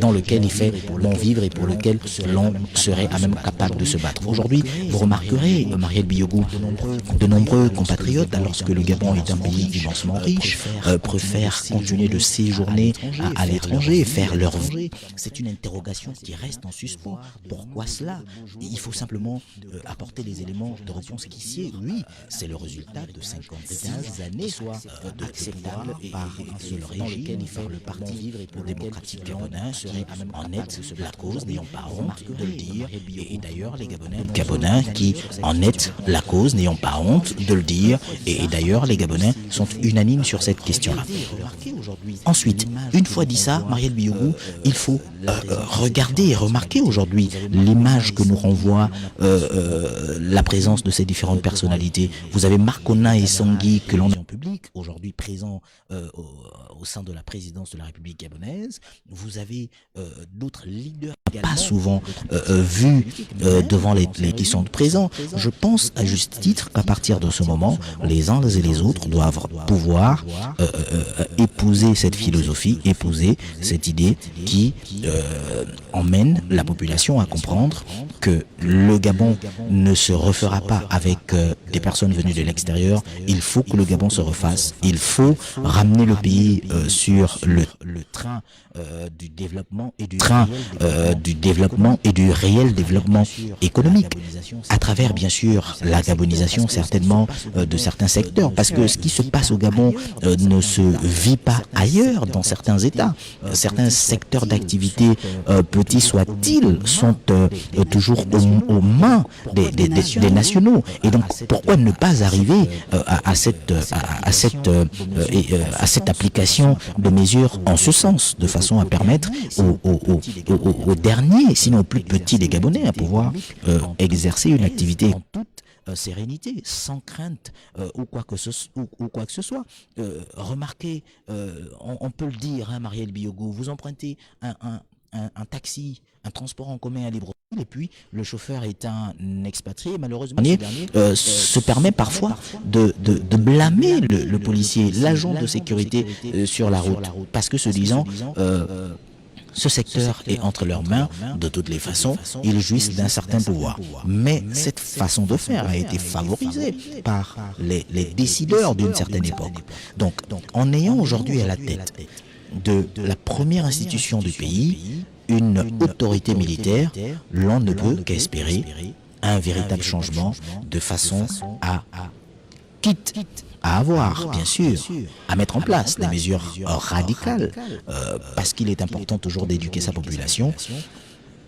dans lequel il fait bon vivre et pour lequel l'on serait à même capable de se battre. Aujourd'hui, vous remarquerez, Marielle Biogou, de nombreux compatriotes, lorsque le Gabon est un pays immensement riche, préfèrent continuer de séjourner à l'étranger, faire leur vie. C'est une interrogation qui reste en suspens. Pourquoi cela? Il faut simplement apporter les éléments de réponse qui s'y est. Oui, c'est le résultat de 56 années acceptables par un seul régime, par le parti démocratique gabonais serait en net la cause, n'ayant pas honte de le dire, et d'ailleurs les Gabonais qui en est la cause, n'ayant pas honte de le dire, et d'ailleurs les Gabonais sont unanimes sur cette question-là. Ensuite, une fois dit ça, Marielle Biogou, il faut regarder et remarquer aujourd'hui l'image que nous renvoie la présence de ces différentes personnalités. Vous avez Marcona et Sangui que l'on est en public, aujourd'hui présents au sein de la présidence de la République gabonaise. Vous avez d'autres leaders pas souvent vus devant les qui sont présents. Je pense à juste titre qu'à partir de ce moment, les uns et les autres doivent pouvoir épouser cette philosophie, épouser cette idée qui emmène la population à comprendre que le Gabon ne se refera pas avec des personnes venues de l'extérieur. Il faut que le Gabon se refasse. Il faut ramener le pays sur le train du développement et du réel développement économique, à travers bien sûr la gabonisation certainement de certains secteurs, parce que ce qui se passe au Gabon ne se vit pas ailleurs dans certains États. Certains secteurs d'activité, petits soient-ils, sont toujours aux mains des nationaux. Et donc pourquoi ne pas arriver à cette application de mesures en ce sens, de façon à permettre aux derniers, sinon aux plus petits des Gabonais, à pouvoir exercer une activité en toute sérénité, sans crainte ou quoi que ce soit. Remarquez, on peut le dire, hein, Marielle Biogou, vous empruntez un taxi, un transport en commun à Libreville, et puis le chauffeur est un expatrié, malheureusement se permet parfois de blâmer le policier, l'agent de sécurité sur la route, parce que se disant ce secteur est entre leurs mains, de toutes les façons, ils jouissent d'un certain pouvoir. Mais cette façon de faire a été favorisée par les décideurs d'une certaine époque. Donc, en ayant aujourd'hui à la tête de la première institution du pays une autorité militaire, l'on ne peut qu'espérer un véritable changement de façon à quitte à avoir, bien sûr, à mettre en place des mesures radicales, parce qu'il est important toujours d'éduquer sa population.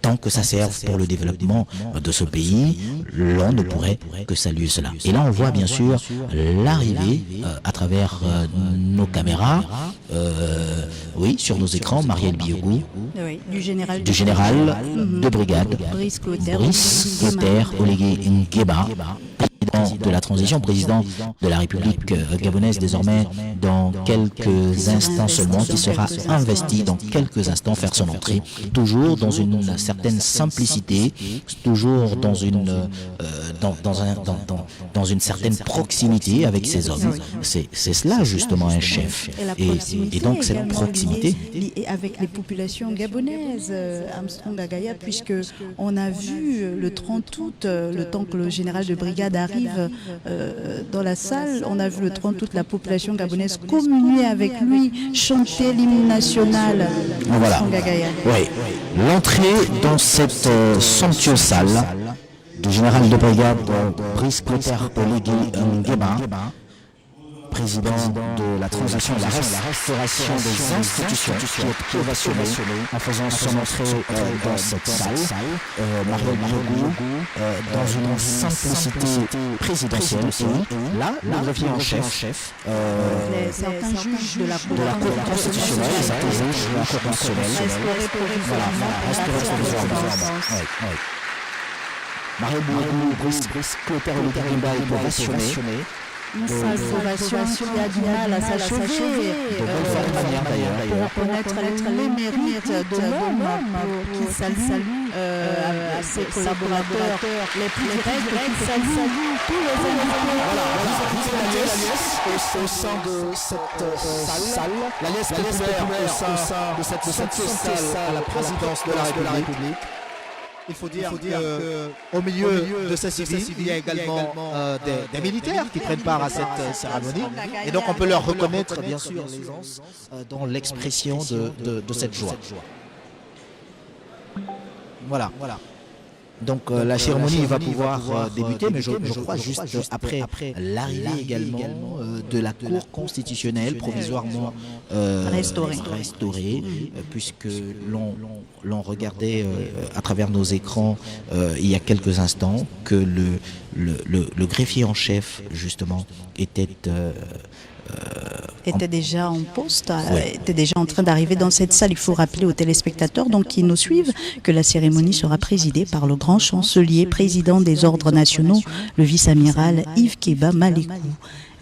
Tant que ça serve pour le développement de ce pays, l'on ne pourrait que saluer cela. Et là, on voit bien sûr l'arrivée à travers nos caméras, oui, sur nos écrans, Marielle Biogou, du général de brigade, Brice Clotaire Olivier Nguema, de la transition, président de la République gabonaise désormais dans quelques instants seulement, qui sera investi dans quelques instants faire son entrée, toujours dans une certaine simplicité, toujours dans une certaine proximité avec ses hommes. C'est cela justement un chef. Et donc cette proximité liée avec les populations gabonaises, Armstrong Agaya, puisque on a vu le 30 août, le temps que le général de brigade arrive dans la salle, on a vu le 30 août la population gabonaise communier avec lui, chanter l'hymne national. Voilà. Oui. L'entrée dans cette somptueuse salle du général de brigade Brice Clotaire Oligui Nguema, président de la transition et la restauration des institutions, qui est ovationné en faisant son entrée dans cette salle, Marielle Biogou, dans une simplicité présidentielle. Et là, le greffier en chef, certains juges de la Cour constitutionnelle, certains juges de la Cour constitutionnelle, Marielle Biogou, Brice Clotaire Oligui Nguema est ovationné. Une salvation qui a du mal à s'achever, pour reconnaître les mérites de l'homme qui salue ses collaborateurs les plus directs, qui salue tous les invités. Au sein de cette salle, la liesse populaire au sein de cette salle à la présidence de la République. Il faut dire qu'au milieu de ces civils, il y a également des militaires qui prennent part à cette cérémonie. Et donc on peut leur reconnaître bien sûr l'aisance dans l'expression de cette joie. Voilà. Donc la cérémonie va pouvoir débuter, mais je crois juste après l'arrivée également de la Cour constitutionnelle provisoirement restaurée, puisque l'on regardait à travers nos écrans il y a quelques instants que le greffier en chef justement était déjà en poste, était déjà en train d'arriver dans cette salle. Il faut rappeler aux téléspectateurs donc, qui nous suivent que la cérémonie sera présidée par le grand chancelier, président des ordres nationaux, le vice-amiral Yves Keba Malekou.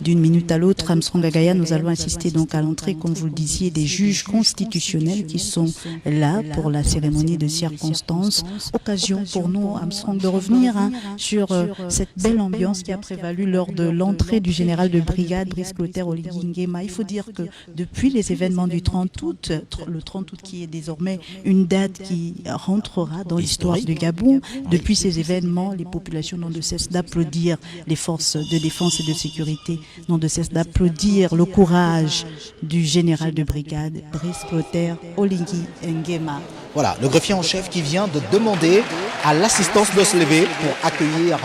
D'une minute à l'autre, Armstrong Agaya, nous allons assister donc à l'entrée, comme vous le disiez, des juges constitutionnels qui sont là pour la cérémonie de circonstance. Occasion pour nous, Armstrong, de revenir sur cette belle ambiance qui a prévalu lors de l'entrée du général de brigade Brice Clotaire Oligui Nguema. Il faut dire que depuis les événements du 30 août, le 30 août qui est désormais une date qui rentrera dans l'histoire du Gabon, depuis ces événements, les populations n'ont de cesse d'applaudir les forces de défense et de sécurité, n'ont de cesse d'applaudir le courage du général de brigade Brice Clotaire Oligui Nguema. Voilà, le greffier en chef qui vient de demander à l'assistance de se lever pour accueillir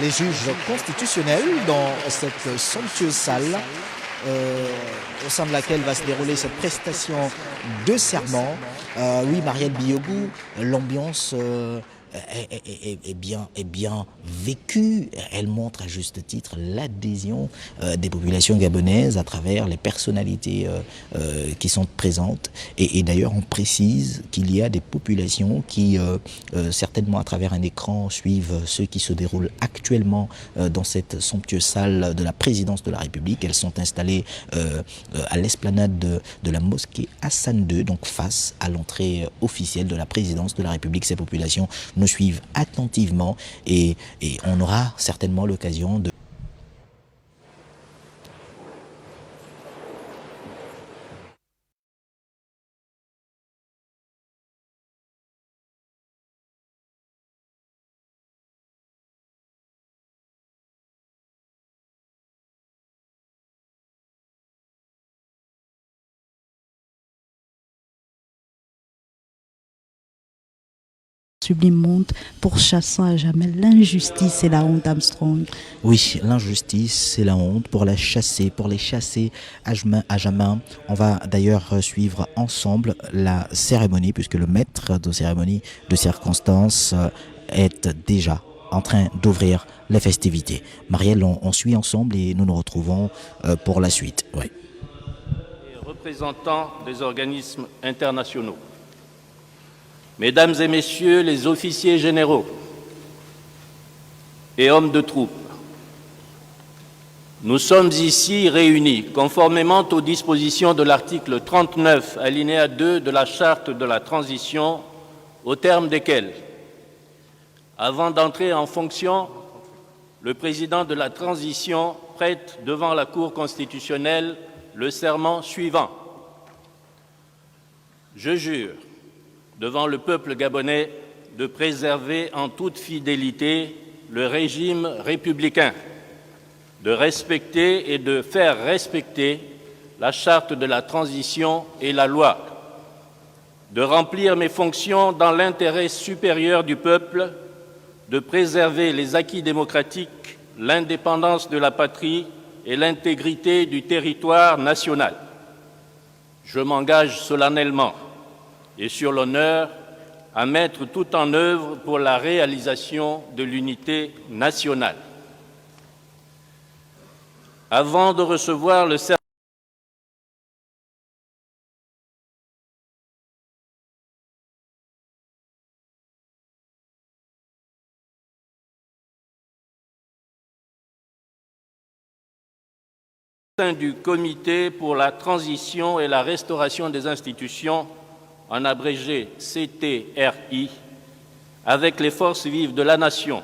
les juges constitutionnels dans cette somptueuse salle au sein de laquelle va se dérouler cette prestation de serment. Oui, Marielle Biogou, l'ambiance est bien vécue. Elle montre à juste titre l'adhésion des populations gabonaises à travers les personnalités qui sont présentes. Et d'ailleurs, on précise qu'il y a des populations qui, certainement à travers un écran, suivent ce qui se déroule actuellement dans cette somptueuse salle de la présidence de la République. Elles sont installées à l'esplanade de la mosquée Hassan II, donc face à l'entrée officielle de la présidence de la République. Ces populations nous suivent attentivement et on aura certainement l'occasion de sublime monte, pourchassant à jamais l'injustice et la honte, Armstrong. Oui, l'injustice et la honte, pour les chasser à jamais. On va d'ailleurs suivre ensemble la cérémonie, puisque le maître de cérémonie de circonstance est déjà en train d'ouvrir les festivités. Marielle, on suit ensemble et nous nous retrouvons pour la suite. Oui. Les représentants des organismes internationaux, Mesdames et Messieurs les officiers généraux et hommes de troupes, Nous sommes ici réunis conformément aux dispositions de l'article 39, alinéa 2 de la Charte de la transition, au terme desquelles, avant d'entrer en fonction, le président de la transition prête devant la Cour constitutionnelle le serment suivant. Je jure devant le peuple gabonais de préserver en toute fidélité le régime républicain, de respecter et de faire respecter la Charte de la transition et la loi, de remplir mes fonctions dans l'intérêt supérieur du peuple, de préserver les acquis démocratiques, l'indépendance de la patrie et l'intégrité du territoire national. Je m'engage solennellement et sur l'honneur à mettre tout en œuvre pour la réalisation de l'unité nationale. Avant de recevoir le serment du Comité pour la transition et la restauration des institutions, en abrégé CTRI, avec les forces vives de la nation,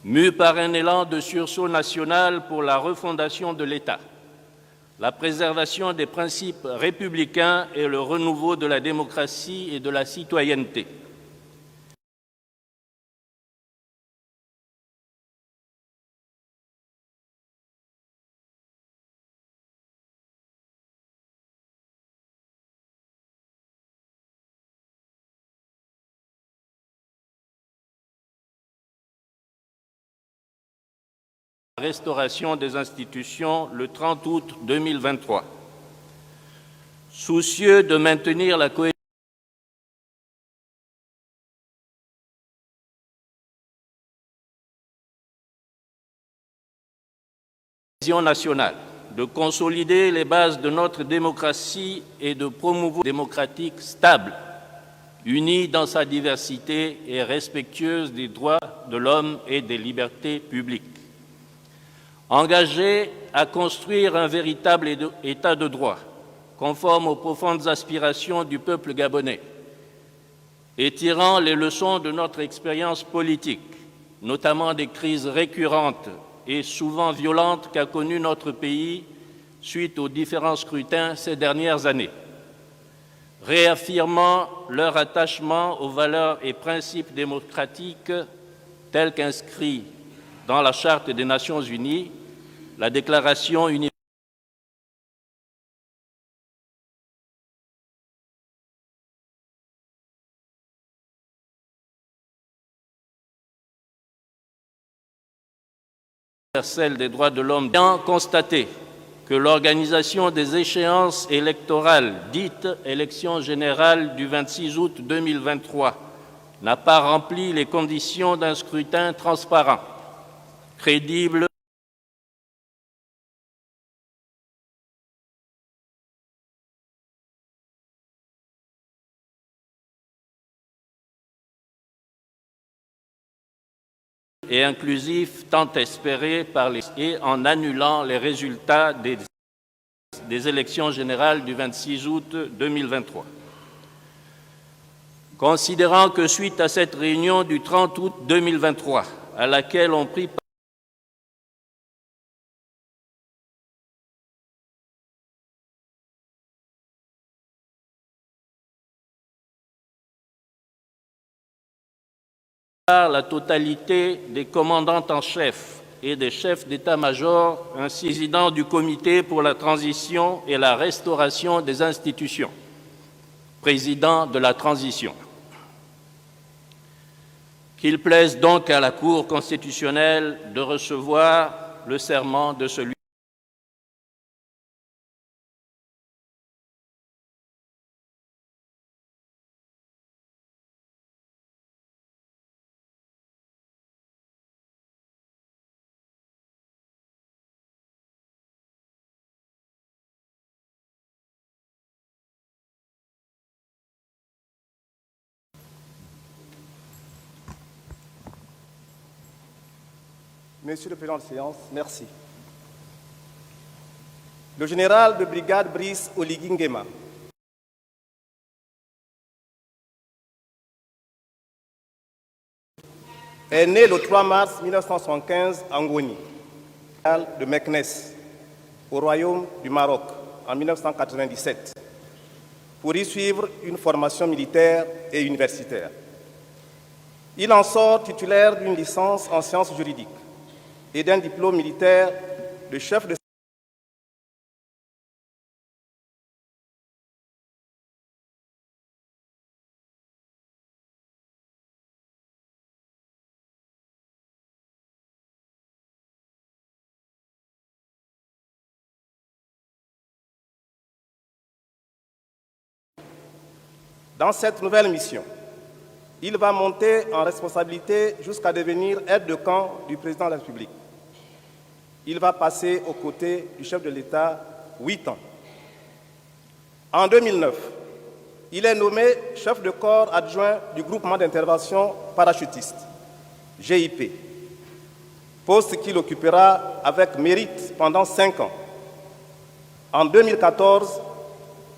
mû par un élan de sursaut national pour la refondation de l'État, la préservation des principes républicains et le renouveau de la démocratie et de la citoyenneté. Restauration des institutions le 30 août 2023. Soucieux de maintenir la cohésion nationale, de consolider les bases de notre démocratie et de promouvoir une démocratique stable, unie dans sa diversité et respectueuse des droits de l'homme et des libertés publiques. Engagé à construire un véritable État de droit, conforme aux profondes aspirations du peuple gabonais, et tirant les leçons de notre expérience politique, notamment des crises récurrentes et souvent violentes qu'a connues notre pays suite aux différents scrutins ces dernières années, réaffirmant leur attachement aux valeurs et principes démocratiques tels qu'inscrits dans la Charte des Nations Unies, la Déclaration universelle des droits de l'homme, ayant constaté que l'organisation des échéances électorales, dites élections générales du 26 août 2023, n'a pas rempli les conditions d'un scrutin transparent, crédible et inclusif tant espéré par les et en annulant les résultats des élections générales du 26 août 2023. Considérant que suite à cette réunion du 30 août 2023, à laquelle ont pris la totalité des commandants en chef et des chefs d'état-major, ainsi président du Comité pour la transition et la restauration des institutions, président de la transition. Qu'il plaise donc à la Cour constitutionnelle de recevoir le serment de celui Monsieur le Président de séance, merci. Le général de brigade Brice Oligui Nguema est né le 3 mars 1975 à Ngoni, de Meknes, au Royaume du Maroc, en 1997, pour y suivre une formation militaire et universitaire. Il en sort titulaire d'une licence en sciences juridiques et d'un diplôme militaire de chef de Dans cette nouvelle mission, il va monter en responsabilité jusqu'à devenir aide de camp du président de la République. Il va passer aux côtés du chef de l'État 8 ans. En 2009, il est nommé chef de corps adjoint du groupement d'intervention parachutiste, GIP, poste qu'il occupera avec mérite pendant 5 ans. En 2014,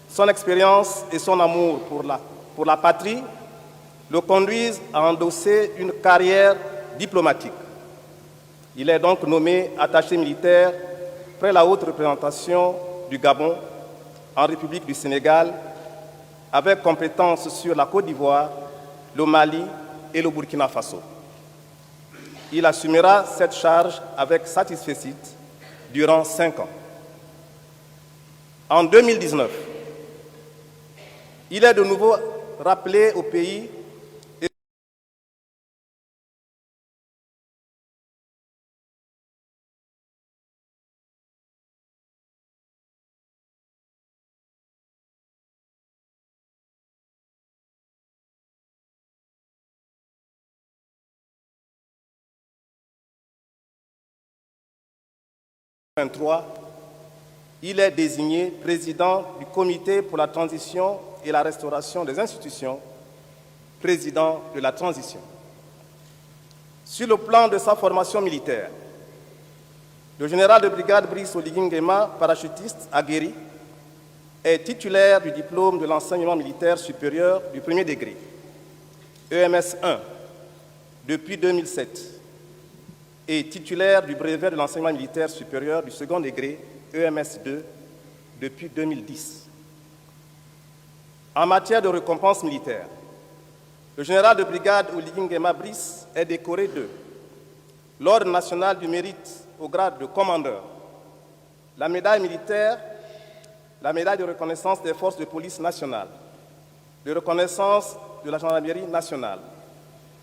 son expérience et son amour pour la patrie le conduisent à endosser une carrière diplomatique. Il est donc nommé attaché militaire près la haute représentation du Gabon en République du Sénégal, avec compétences sur la Côte d'Ivoire, le Mali et le Burkina Faso. Il assumera cette charge avec satisfecit durant 5 ans. En 2019, il est de nouveau rappelé au pays et il est désigné président du Comité pour la transition et la restauration des institutions, président de la transition. Sur le plan de sa formation militaire, le général de brigade Brice Oligui Nguema, parachutiste aguerri, est titulaire du diplôme de l'enseignement militaire supérieur du premier degré, EMS 1, depuis 2007, et titulaire du brevet de l'enseignement militaire supérieur du second degré, EMS 2, depuis 2010. En matière de récompense militaire, le général de brigade Oligui Nguema Brice est décoré de l'Ordre national du mérite au grade de commandeur, la médaille militaire, la médaille de reconnaissance des forces de police nationales, de reconnaissance de la gendarmerie nationale,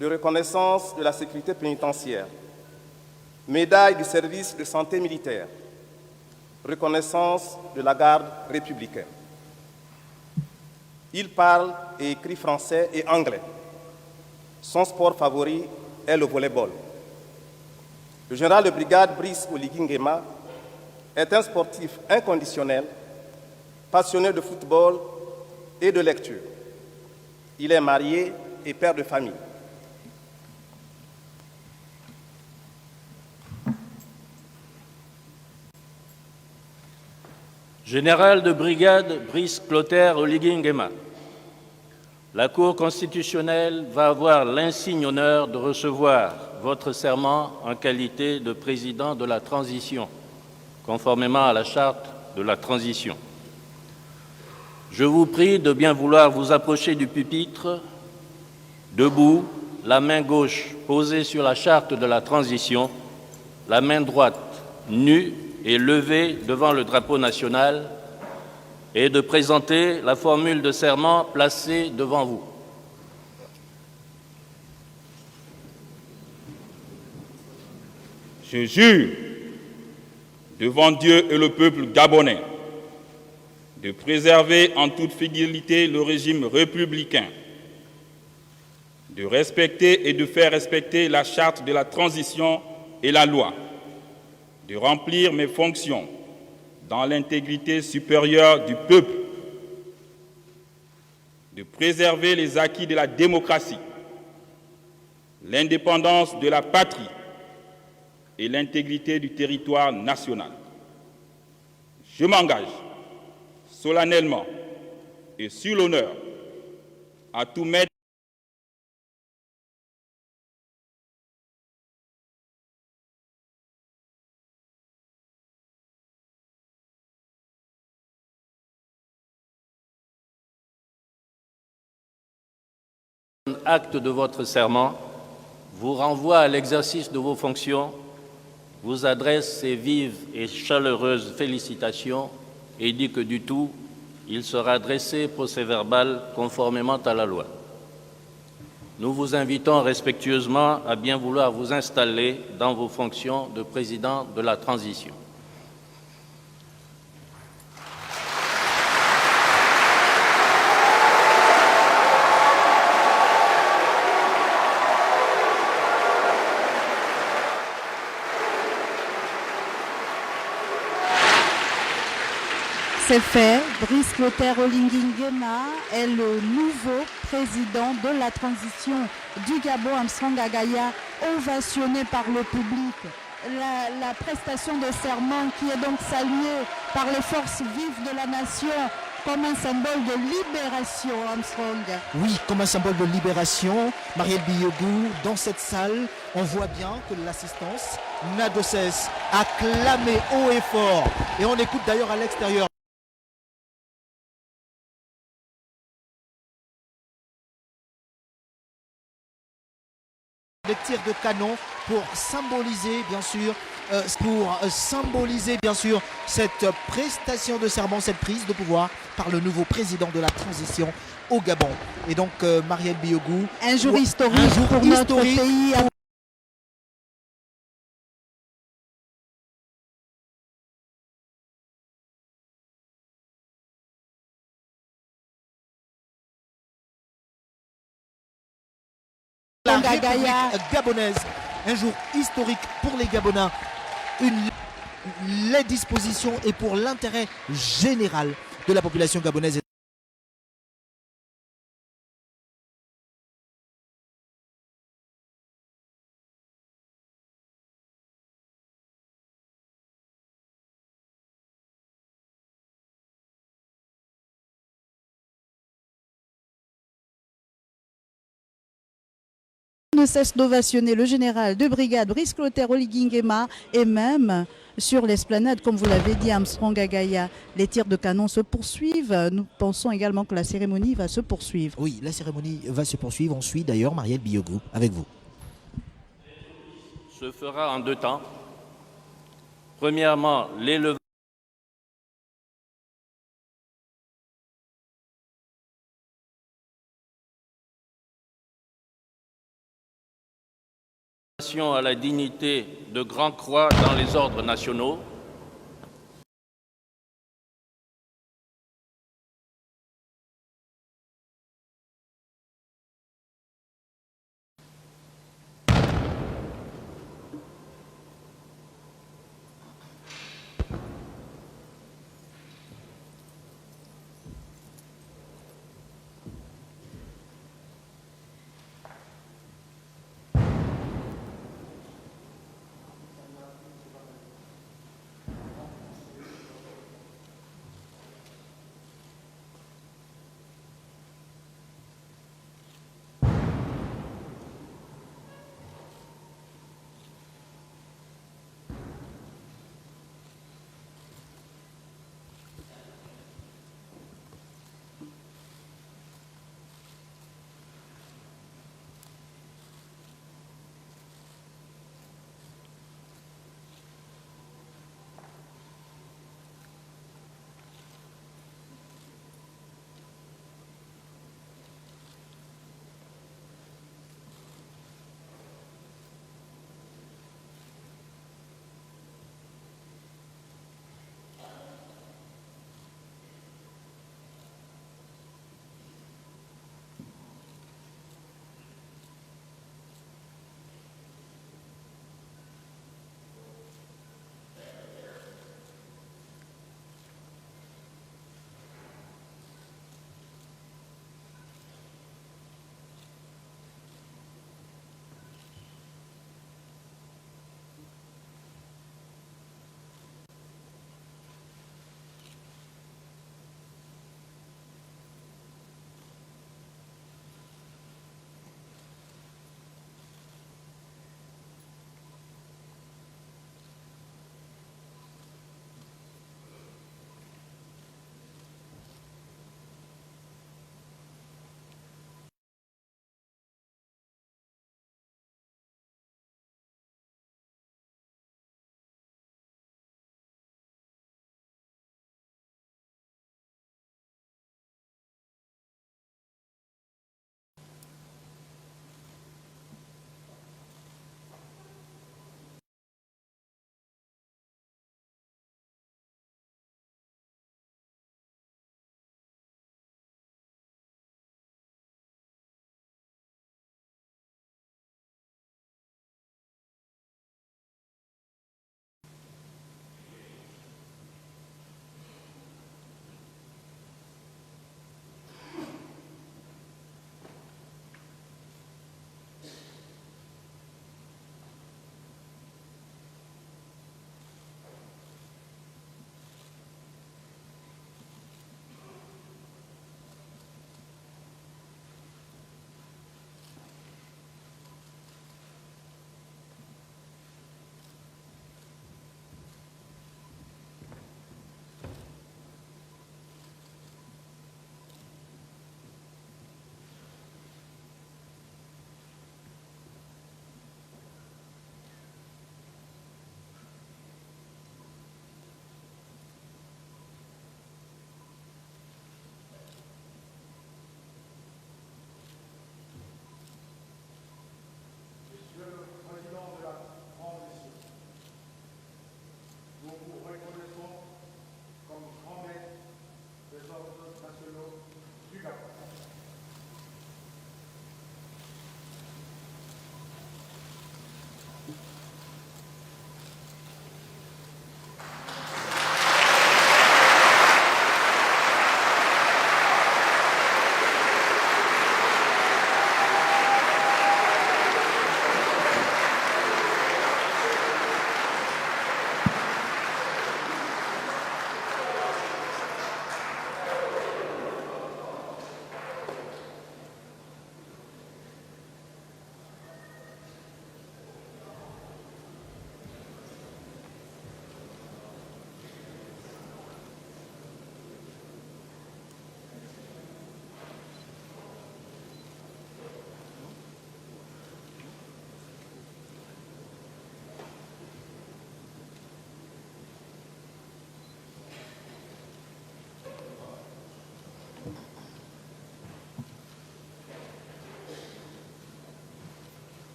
de reconnaissance de la sécurité pénitentiaire, médaille du service de santé militaire, reconnaissance de la garde républicaine. Il parle et écrit français et anglais. Son sport favori est le volleyball. Le général de brigade Brice Oligui Nguema est un sportif inconditionnel, passionné de football et de lecture. Il est marié et père de famille. Général de brigade Brice Clotaire Oligui Nguema, la Cour constitutionnelle va avoir l'insigne honneur de recevoir votre serment en qualité de président de la transition, conformément à la charte de la transition. Je vous prie de bien vouloir vous approcher du pupitre, debout, la main gauche posée sur la charte de la transition, la main droite nue et levée devant le drapeau national, et de présenter la formule de serment placée devant vous. Je jure devant Dieu et le peuple gabonais de préserver en toute fidélité le régime républicain, de respecter et de faire respecter la charte de la transition et la loi, de remplir mes fonctions dans l'intégrité supérieure du peuple, de préserver les acquis de la démocratie, l'indépendance de la patrie et l'intégrité du territoire national. Je m'engage solennellement et sur l'honneur à tout mettre acte de votre serment, vous renvoie à l'exercice de vos fonctions, vous adresse ses vives et chaleureuses félicitations et dit que du tout, il sera dressé procès-verbal conformément à la loi. Nous vous invitons respectueusement à bien vouloir vous installer dans vos fonctions de président de la transition. C'est fait. Brice Clotaire Olingi Nguema est le nouveau président de la transition du Gabon. Armstrong Agaya, ovationné par le public. La prestation de serment qui est donc saluée par les forces vives de la nation comme un symbole de libération, Armstrong. Oui, comme un symbole de libération, Marielle Biogou, dans cette salle, on voit bien que l'assistance n'a de cesse à clamer haut et fort. Et on écoute d'ailleurs à l'extérieur. Des tirs de canon pour symboliser bien sûr cette prestation de serment, cette prise de pouvoir par le nouveau président de la transition au Gabon. Et donc Marielle Biogou, un jour historique pour notre pays. La République gabonaise, un jour historique pour les Gabonais, les dispositions et pour l'intérêt général de la population gabonaise. Ne cesse d'ovationner le général de brigade Brice Clotaire Olingi Nguema et même sur l'esplanade, comme vous l'avez dit, Armstrong Agaya, les tirs de canon se poursuivent. Nous pensons également que la cérémonie va se poursuivre. Oui, la cérémonie va se poursuivre. On suit d'ailleurs Marielle Biogou avec vous. Se fera en deux temps. Premièrement, l'élevage à la dignité de Grand Croix dans les ordres nationaux.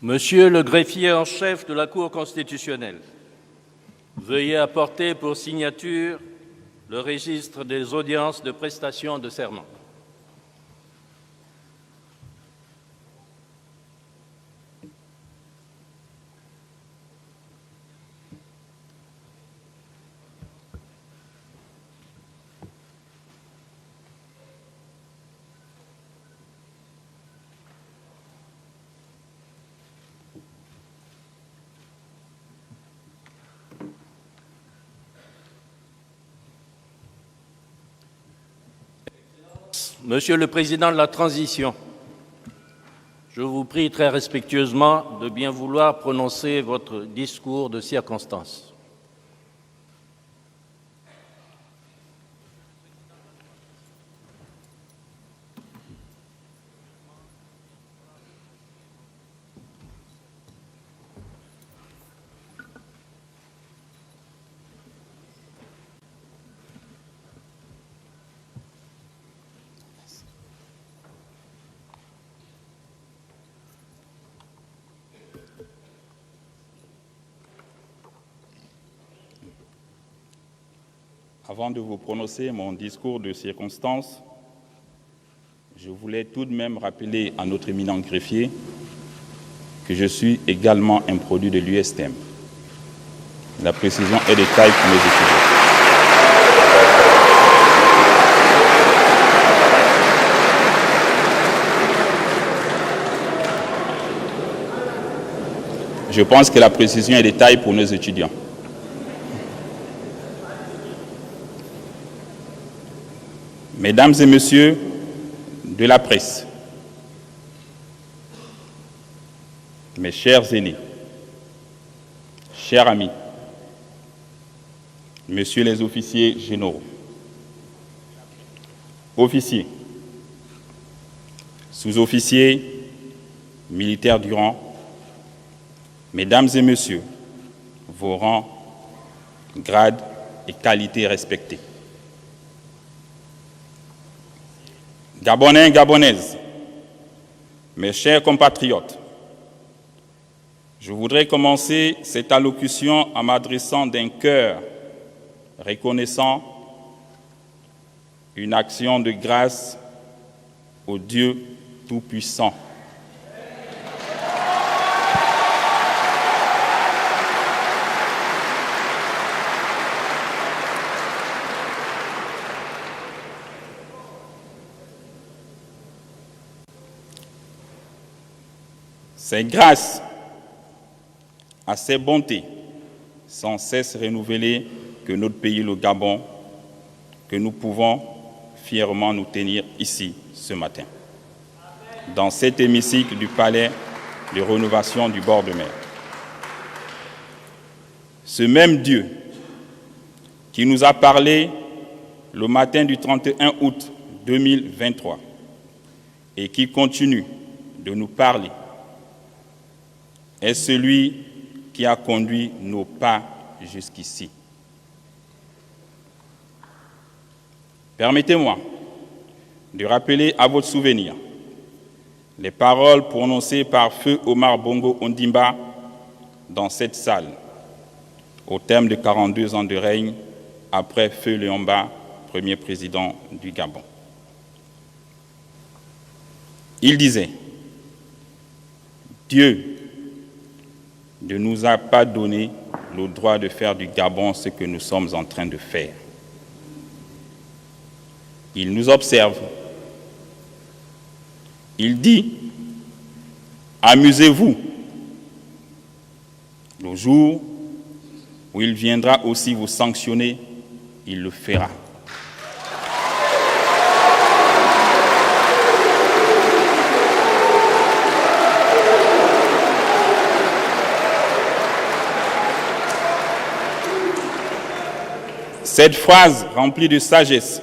Monsieur le greffier en chef de la Cour constitutionnelle, veuillez apporter pour signature le registre des audiences de prestation de serment. Monsieur le Président de la Transition, je vous prie très respectueusement de bien vouloir prononcer votre discours de circonstance. Avant de vous prononcer mon discours de circonstance, je voulais tout de même rappeler à notre éminent greffier que je suis également un produit de l'USTM. La précision est de taille pour mes étudiants. Je pense que la précision est de taille pour nos étudiants. Mesdames et messieurs de la presse, mes chers aînés, chers amis, messieurs les officiers généraux, officiers, sous-officiers, militaires du rang, mesdames et messieurs, vos rangs, grades et qualités respectés. Gabonais, Gabonaises, mes chers compatriotes, je voudrais commencer cette allocution en m'adressant d'un cœur reconnaissant une action de grâce au Dieu Tout-Puissant. C'est grâce à ces bontés sans cesse renouvelées que notre pays, le Gabon, que nous pouvons fièrement nous tenir ici ce matin, dans cet hémicycle du palais de rénovation du bord de mer. Ce même Dieu qui nous a parlé le matin du 31 août 2023 et qui continue de nous parler est celui qui a conduit nos pas jusqu'ici. Permettez-moi de rappeler à votre souvenir les paroles prononcées par Feu Omar Bongo Ondimba dans cette salle, au terme de 42 ans de règne après Feu Léomba, premier président du Gabon. Il disait « Dieu ne nous a pas donné le droit de faire du Gabon ce que nous sommes en train de faire. Il nous observe. Il dit, amusez-vous. Le jour où il viendra aussi vous sanctionner, il le fera. Cette phrase remplie de sagesse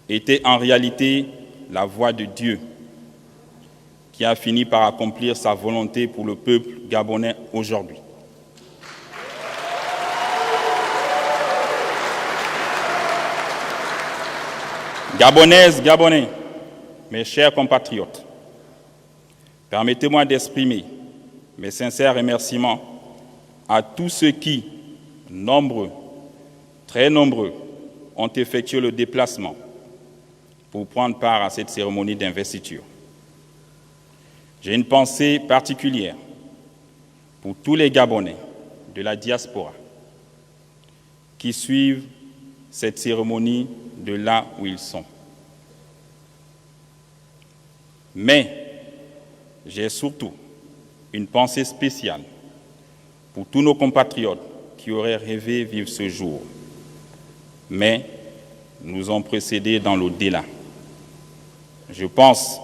était en réalité la voix de Dieu qui a fini par accomplir sa volonté pour le peuple gabonais aujourd'hui. Gabonaises, Gabonais, mes chers compatriotes, permettez-moi d'exprimer mes sincères remerciements à tous ceux qui, nombreux, très nombreux, ont effectué le déplacement pour prendre part à cette cérémonie d'investiture. J'ai une pensée particulière pour tous les Gabonais de la diaspora qui suivent cette cérémonie de là où ils sont. Mais j'ai surtout une pensée spéciale pour tous nos compatriotes qui auraient rêvé vivre ce jour, mais nous ont précédés dans l'au-delà. Je pense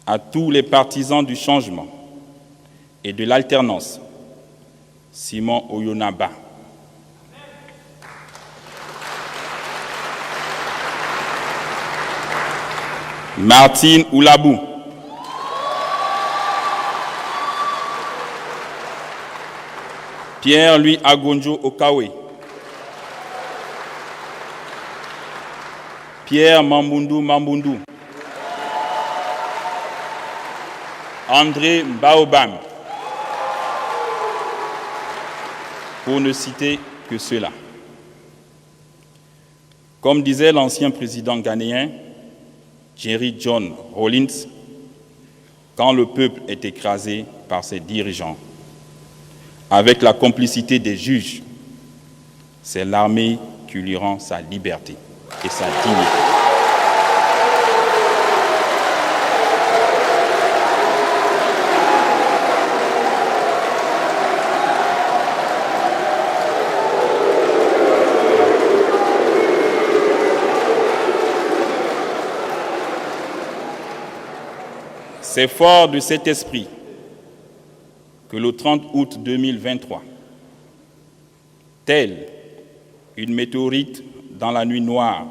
à tous les partisans du changement et de l'alternance. Simon Oyonaba, Martine Oulabou, Pierre-Louis Agonjo Okawe, Pierre Mambundu Mambundu, André Baobam, pour ne citer que cela. Comme disait l'ancien président ghanéen Jerry John Rawlings, quand le peuple est écrasé par ses dirigeants, avec la complicité des juges, c'est l'armée qui lui rend sa liberté et sa dignité. C'est fort de cet esprit que le 30 août 2023, telle une météorite dans la nuit noire,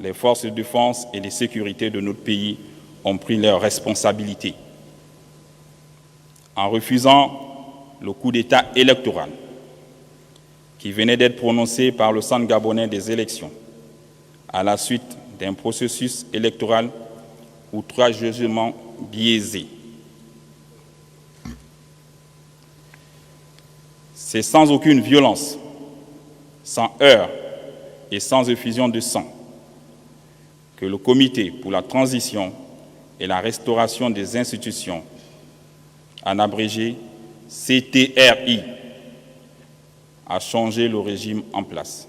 les forces de défense et de sécurité de notre pays ont pris leurs responsabilités en refusant le coup d'État électoral qui venait d'être prononcé par le Centre gabonais des élections à la suite d'un processus électoral outrageusement biaisé. C'est sans aucune violence, sans heurts et sans effusion de sang que le Comité pour la transition et la restauration des institutions, en abrégé CTRI, a changé le régime en place,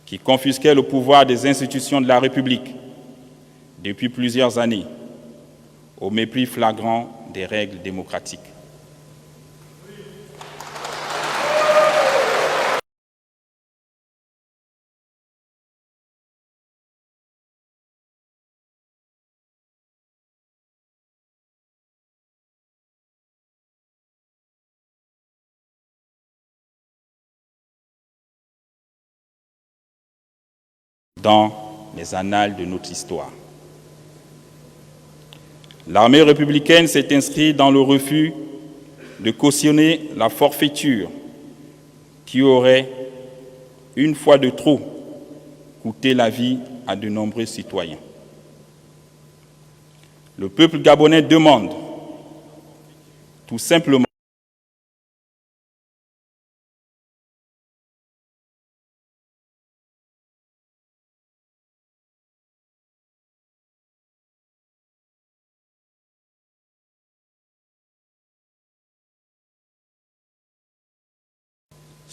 qui confisquait le pouvoir des institutions de la République depuis plusieurs années, au mépris flagrant des règles démocratiques. Dans les annales de notre histoire. L'armée républicaine s'est inscrite dans le refus de cautionner la forfaiture qui aurait, une fois de trop, coûté la vie à de nombreux citoyens. Le peuple gabonais demande tout simplement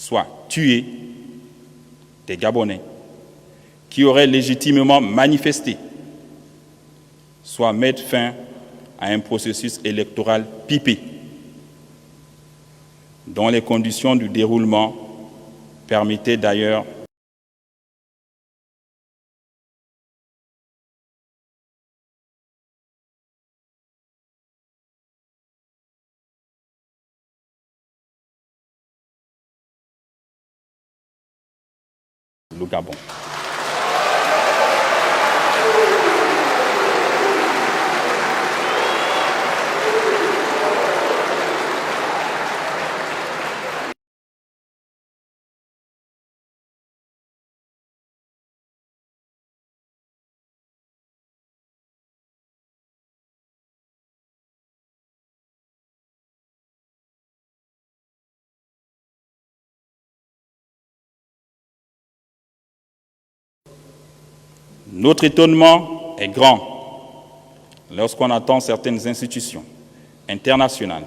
soit tuer des Gabonais qui auraient légitimement manifesté, soit mettre fin à un processus électoral pipé, dont les conditions du déroulement permettaient d'ailleurs le Gabon. Notre étonnement est grand lorsqu'on entend certaines institutions internationales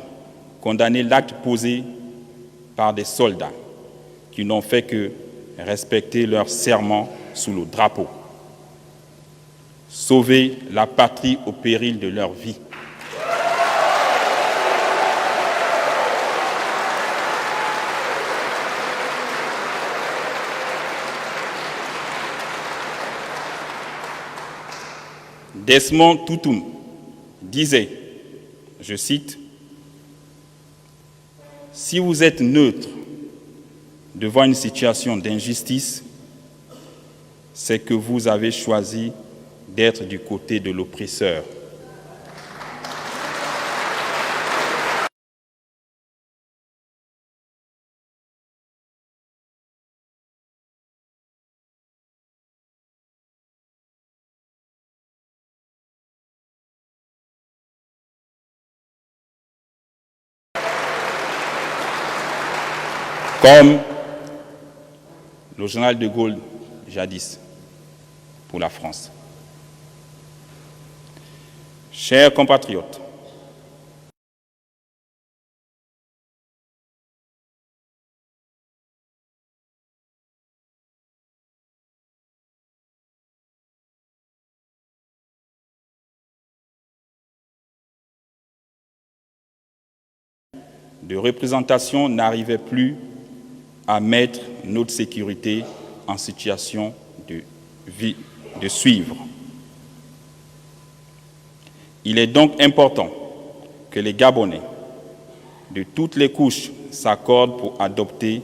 condamner l'acte posé par des soldats qui n'ont fait que respecter leur serment sous le drapeau, sauver la patrie au péril de leur vie. Desmond Tutu disait, je cite, « Si vous êtes neutre devant une situation d'injustice, c'est que vous avez choisi d'être du côté de l'oppresseur. » Comme le général de Gaulle jadis pour la France. Chers compatriotes, de représentation n'arrivait plus à mettre notre sécurité en situation de suivre. Il est donc important que les Gabonais de toutes les couches s'accordent pour adopter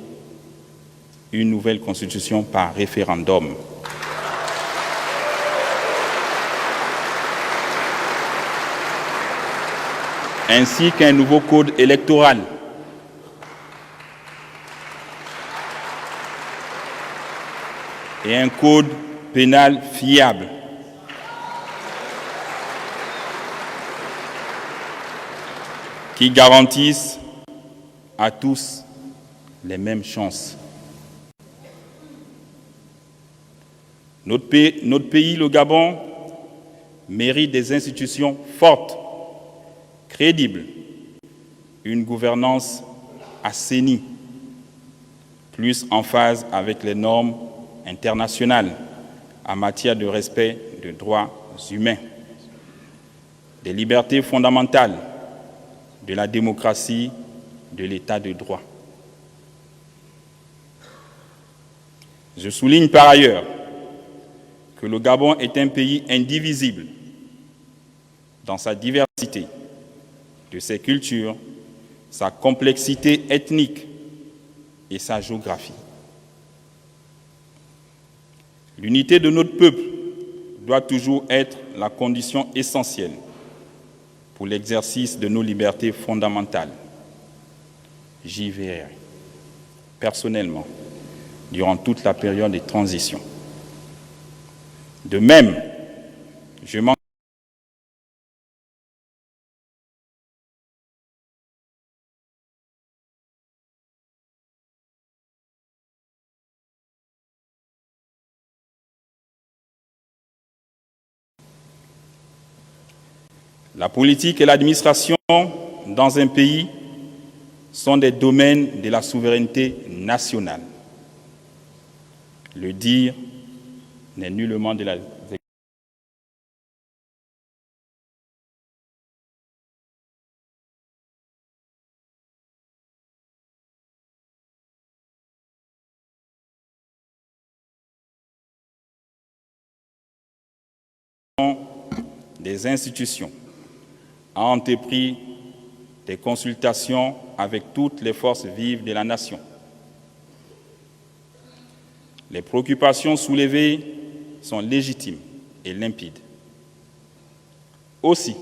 une nouvelle constitution par référendum. Ainsi qu'un nouveau code électoral et un code pénal fiable. Qui garantissent à tous les mêmes chances. Notre pays, le Gabon, mérite des institutions fortes, crédibles, une gouvernance assainie, plus en phase avec les normes internationales en matière de respect des droits humains, des libertés fondamentales, de la démocratie, de l'état de droit. Je souligne par ailleurs que le Gabon est un pays indivisible dans sa diversité, de ses cultures, sa complexité ethnique et sa géographie. L'unité de notre peuple doit toujours être la condition essentielle pour l'exercice de nos libertés fondamentales. J'y veillerai personnellement durant toute la période de transition. De même, je m'engage La politique et l'administration dans un pays sont des domaines de la souveraineté nationale. Le dire n'est nullement de la des institutions a entrepris des consultations avec toutes les forces vives de la nation. Les préoccupations soulevées sont légitimes et limpides. Aussi,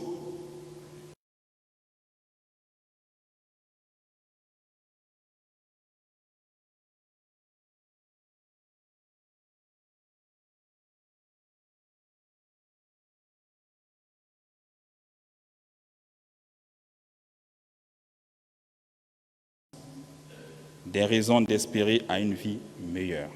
des raisons d'espérer à une vie meilleure.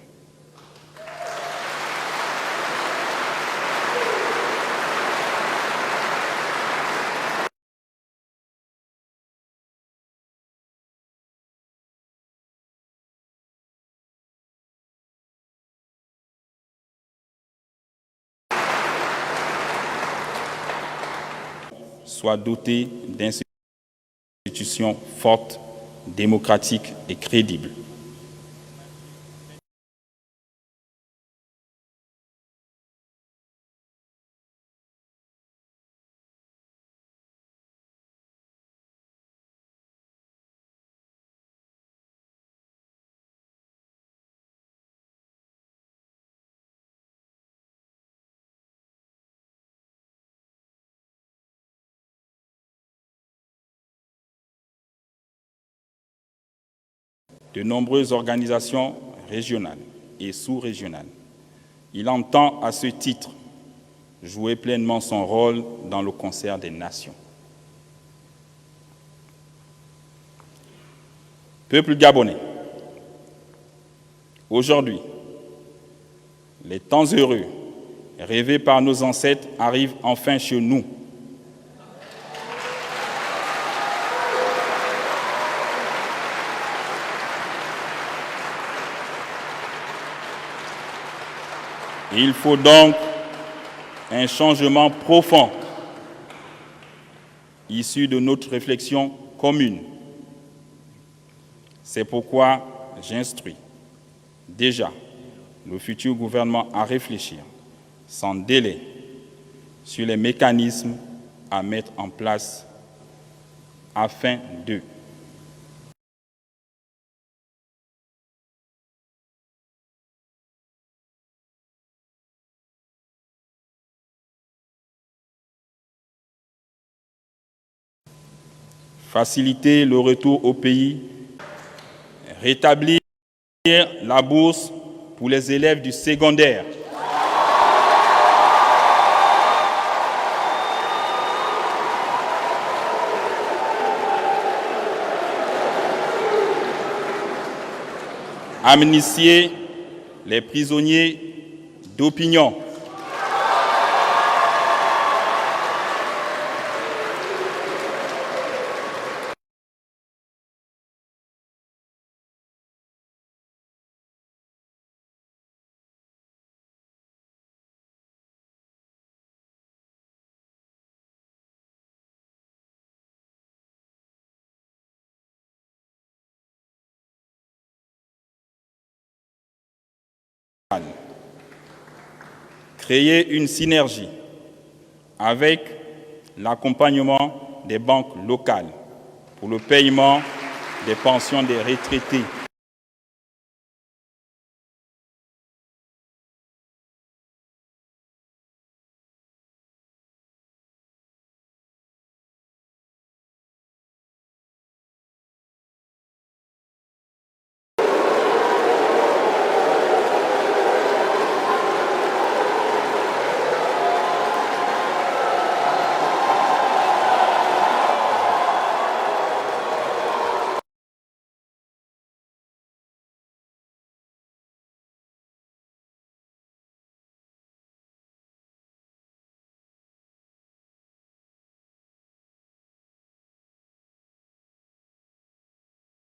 soit doté d'institutions fortes, démocratiques et crédibles. De nombreuses organisations régionales et sous-régionales. Il entend à ce titre jouer pleinement son rôle dans le concert des nations. Peuple gabonais, aujourd'hui, les temps heureux rêvés par nos ancêtres arrivent enfin chez nous. Il faut donc un changement profond issu de notre réflexion commune. C'est pourquoi j'instruis déjà le futur gouvernement à réfléchir sans délai sur les mécanismes à mettre en place afin de faciliter le retour au pays, rétablir la bourse pour les élèves du secondaire, amnistier les prisonniers d'opinion, créer une synergie avec l'accompagnement des banques locales pour le paiement des pensions des retraités.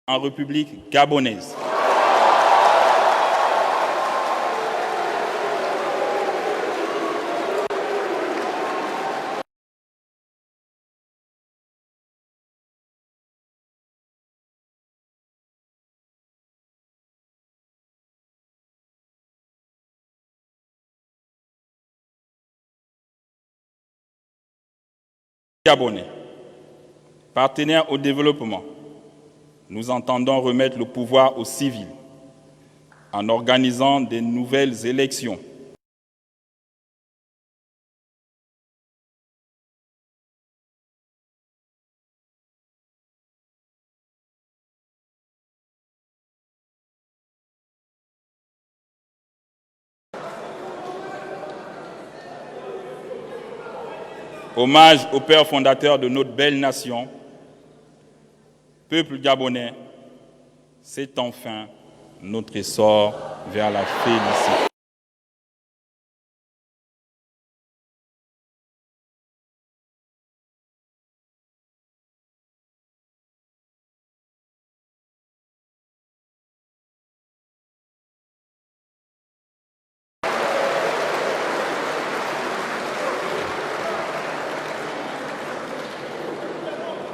En République gabonaise. Gabonais, partenaires au développement, nous entendons remettre le pouvoir aux civils en organisant de nouvelles élections. Hommage au père fondateur de notre belle nation, peuple gabonais, c'est enfin notre essor vers la félicité.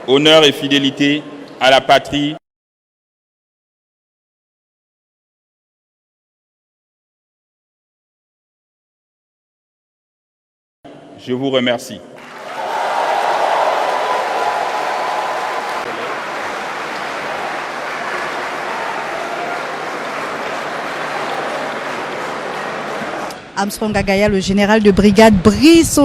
honneur et fidélité à la patrie. Je vous remercie. Armstrong Gagaya, le général de brigade Brice.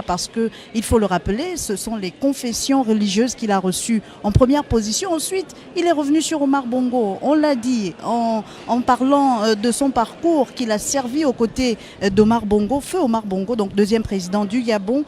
Parce que, il faut le rappeler, ce sont les confessions religieuses qu'il a reçues en première position. Ensuite, il est revenu sur Omar Bongo. On l'a dit en parlant de son parcours qu'il a servi aux côtés d'Omar Bongo, feu Omar Bongo, donc deuxième président du Gabon.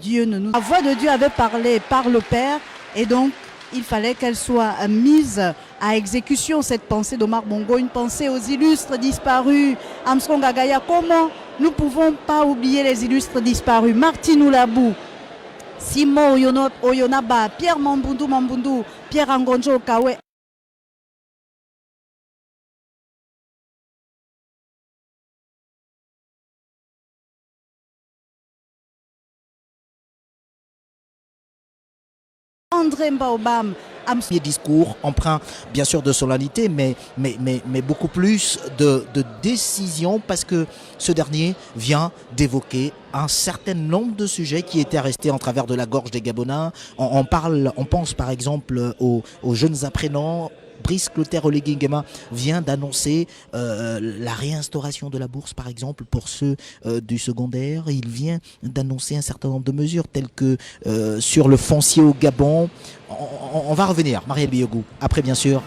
La voix de Dieu avait parlé par le Père et donc il fallait qu'elle soit mise à exécution, cette pensée d'Omar Bongo, une pensée aux illustres disparus. Armstrong Gagaya, comment nous ne pouvons pas oublier les illustres disparus? Martin Oulabou, Simon Oyonaba, Pierre Mambundu, Pierre Angonjo Okawe. André Mbaobam. Discours empreint bien sûr de solennité, mais beaucoup plus de décision, parce que ce dernier vient d'évoquer un certain nombre de sujets qui étaient restés en travers de la gorge des Gabonais. On pense par exemple aux jeunes apprenants. Brice Clotaire Oligui Nguema vient d'annoncer la réinstauration de la bourse, par exemple, pour ceux du secondaire. Il vient d'annoncer un certain nombre de mesures, telles que sur le foncier au Gabon. On va revenir, Marielle Biogou, après bien sûr.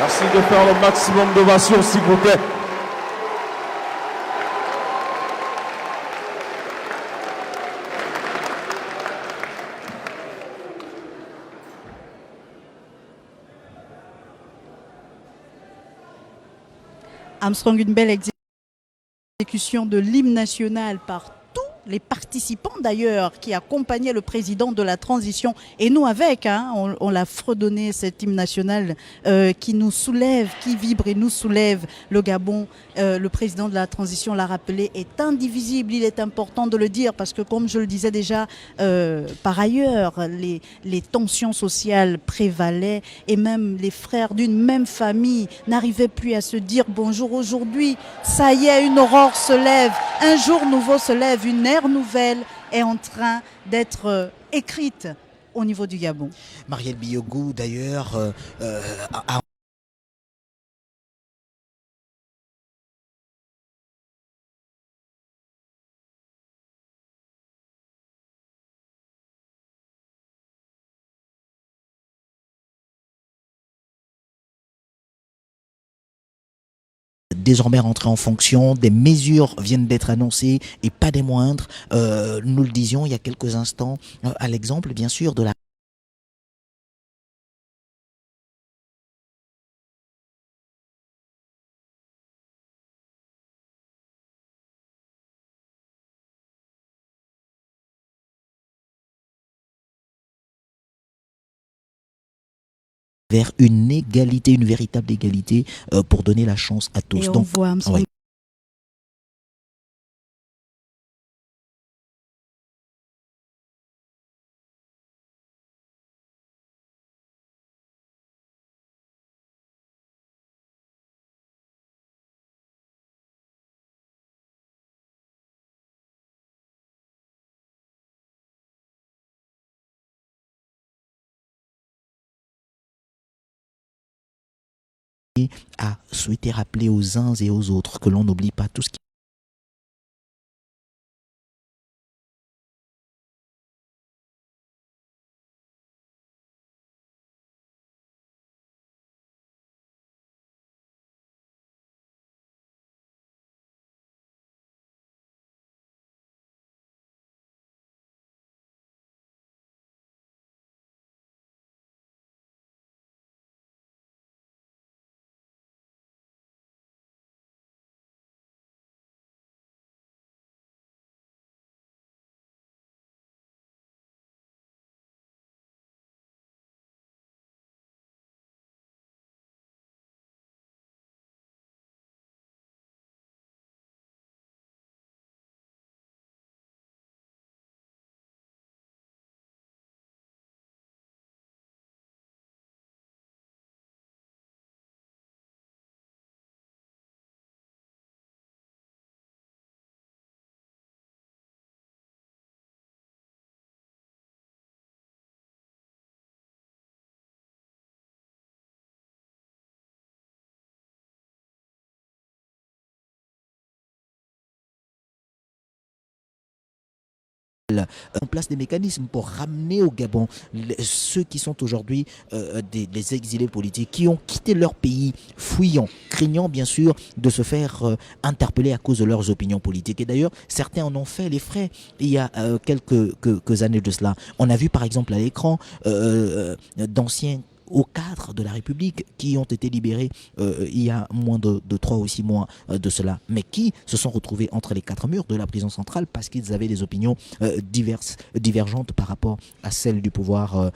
Merci de faire le maximum d'ovation, s'il vous plaît. Armstrong, une belle exécution de l'hymne national par tous les participants d'ailleurs qui accompagnaient le président de la transition et nous avec, hein, on l'a fredonné, cet hymne national qui nous soulève, qui vibre et nous soulève. Le Gabon, le président de la transition l'a rappelé, est indivisible. Il est important de le dire parce que, comme je le disais déjà, par ailleurs, les tensions sociales prévalaient et même les frères d'une même famille n'arrivaient plus à se dire bonjour. Aujourd'hui, ça y est, une aurore se lève, un jour nouveau se lève, une ère nouvelle est en train d'être écrite au niveau du Gabon. Marielle Biogou, d'ailleurs, a désormais rentré en fonction, des mesures viennent d'être annoncées et pas des moindres. Nous le disions il y a quelques instants, à l'exemple bien sûr de la vers une égalité, une véritable égalité pour donner la chance à tous. Et on Donc, voit oui. À souhaiter rappeler aux uns et aux autres que l'on n'oublie pas tout ce qui Sahel en place des mécanismes pour ramener au Gabon ceux qui sont aujourd'hui des exilés politiques, qui ont quitté leur pays, fuyant, craignant bien sûr de se faire interpeller à cause de leurs opinions politiques. Et d'ailleurs, certains en ont fait les frais il y a quelques années de cela. On a vu par exemple à l'écran d'anciens aux cadres de la République qui ont été libérés il y a moins de 3 ou 6 mois de cela, mais qui se sont retrouvés entre les 4 murs de la prison centrale parce qu'ils avaient des opinions divergentes par rapport à celles du pouvoir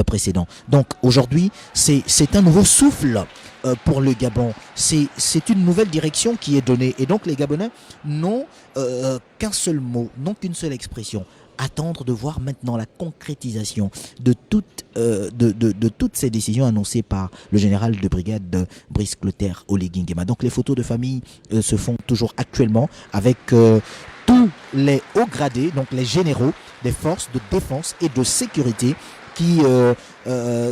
précédent. Donc aujourd'hui, c'est un nouveau souffle pour le Gabon. C'est une nouvelle direction qui est donnée. Et donc les Gabonais n'ont qu'un seul mot, n'ont qu'une seule expression: attendre de voir maintenant la concrétisation de toutes ces décisions annoncées par le général de brigade Brice Clotaire Oligui Nguema. Donc les photos de famille se font toujours actuellement avec tous les hauts gradés, donc les généraux des forces de défense et de sécurité qui,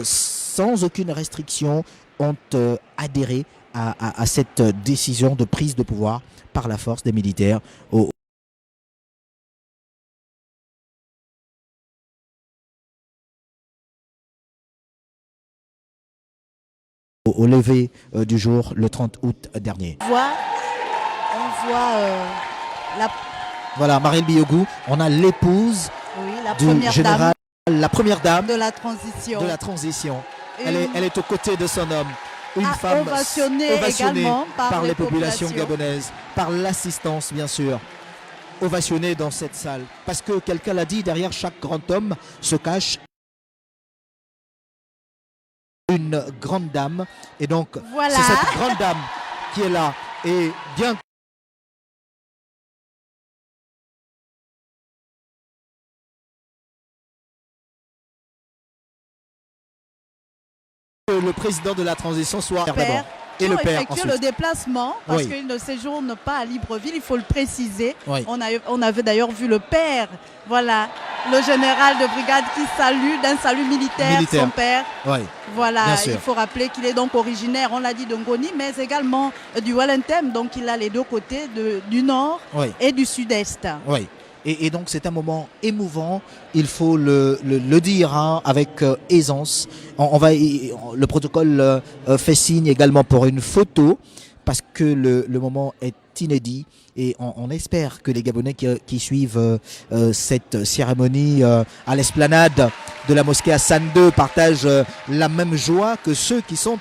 sans aucune restriction, ont adhéré à cette décision de prise de pouvoir par la force des militaires au lever du jour le 30 août dernier. On voit la, Voilà, Marielle Biogou, on a l'épouse la du première général, la première dame dame de la transition. Elle est aux côtés de son homme. Une femme ovationnée également par les populations gabonaises, par l'assistance bien sûr. Ovationnée dans cette salle. Parce que quelqu'un l'a dit, derrière chaque grand homme se cache une grande dame. Et donc, voilà, c'est cette grande dame qui est là. Et bien que le président de la transition soit d'abord. Et le père effectue ensuite. le déplacement parce Oui. qu'il ne séjourne pas à Libreville, il faut le préciser. Oui. On avait d'ailleurs vu le père, voilà, le général de brigade qui salue d'un salut militaire son père. Oui. Voilà, Bien sûr. il faut rappeler qu'il est donc originaire, on l'a dit, de Ngoni, mais également du Wellington, donc il a les deux côtés du nord Oui. et du sud-est. Oui. Et donc c'est un moment émouvant, il faut le dire hein, avec aisance. Le protocole fait signe également pour une photo parce que le moment est inédit et on espère que les Gabonais qui suivent cette cérémonie à l'esplanade de la mosquée Hassan II partagent la même joie que ceux qui sont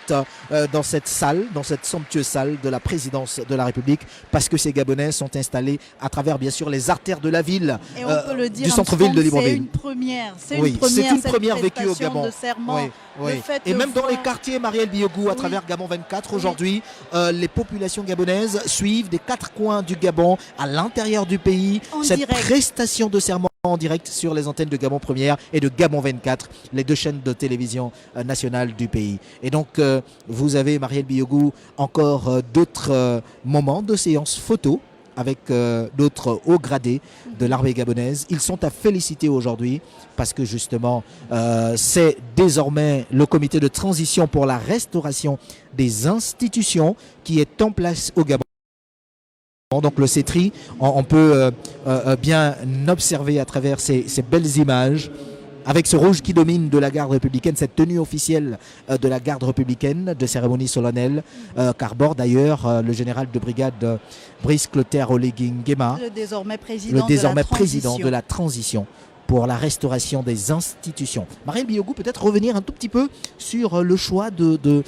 dans cette salle, dans cette somptueuse salle de la présidence de la République, parce que ces Gabonais sont installés à travers bien sûr les artères de la ville, Et on peut le dire, du centre-ville de Libreville. C'est une première, c'est une première vécue au Gabon. De serment. Oui, oui. Et même dans les quartiers Marielle Biogou, à travers Gabon 24 aujourd'hui, les populations gabonaises suivent des 4 coins du Gabon, à l'intérieur du pays, cette direct. prestation de serment en direct sur les antennes de Gabon Première et de Gabon 24, les 2 chaînes de télévision nationales du pays. Et donc, vous avez, Marielle Biogou, encore d'autres moments de séances photo avec d'autres hauts gradés de l'armée gabonaise. Ils sont à féliciter aujourd'hui parce que justement, c'est désormais le comité de transition pour la restauration des institutions qui est en place au Gabon. Donc le CETRI, on peut bien observer à travers ces belles images, avec ce rouge qui domine de la garde républicaine, cette tenue officielle de la garde républicaine, de cérémonie solennelle, qu'arbore d'ailleurs le général de brigade Brice Clotaire Oligui Nguema, le désormais président de la transition pour la restauration des institutions. Marielle Biogou, peut-être revenir un tout petit peu sur le choix de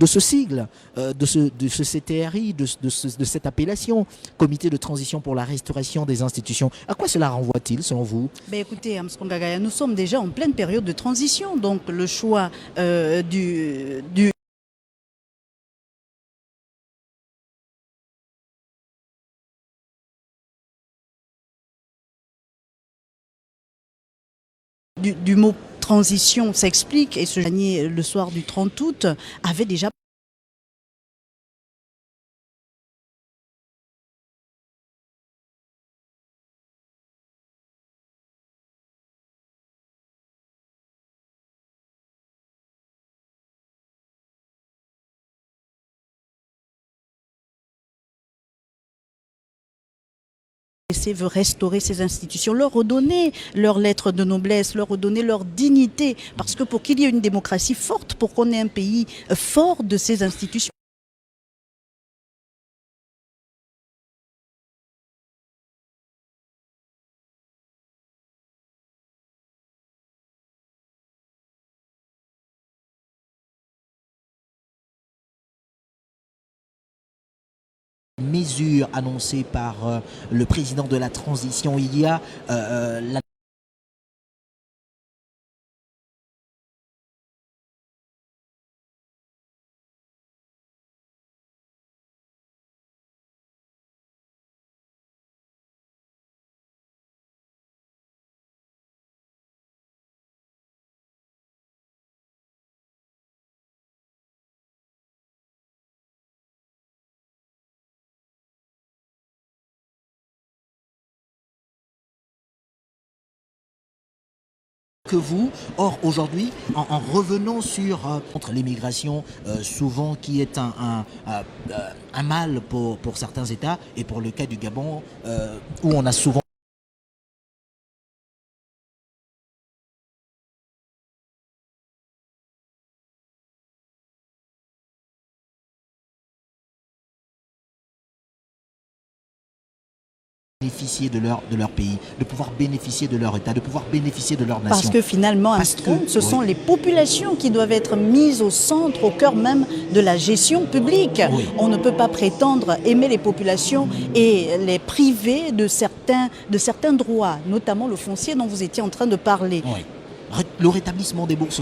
ce sigle, de ce CTRI, de cette appellation, Comité de transition pour la restauration des institutions. À quoi cela renvoie-t-il, selon vous? Écoutez, Armstrong Gagaya, nous sommes déjà en pleine période de transition, donc le choix du mot transition s'explique et ce dernier, le soir du 30 août, avait déjà veut restaurer ces institutions, leur redonner leur lettre de noblesse, leur redonner leur dignité. Parce que pour qu'il y ait une démocratie forte, pour qu'on ait un pays fort de ces institutions, mesures annoncées par le président de la transition, il y a la que vous. Or, aujourd'hui, en revenant sur contre l'immigration, souvent qui est un mal pour certains États, et pour le cas du Gabon, où on a souvent bénéficier de leur pays, de pouvoir bénéficier de leur État, de pouvoir bénéficier de leur nation. parce que finalement, ce sont les populations qui doivent être mises au centre, au cœur même de la gestion publique. Oui. On ne peut pas prétendre aimer les populations et les priver de certains droits, notamment le foncier dont vous étiez en train de parler. Oui. Le rétablissement des bourses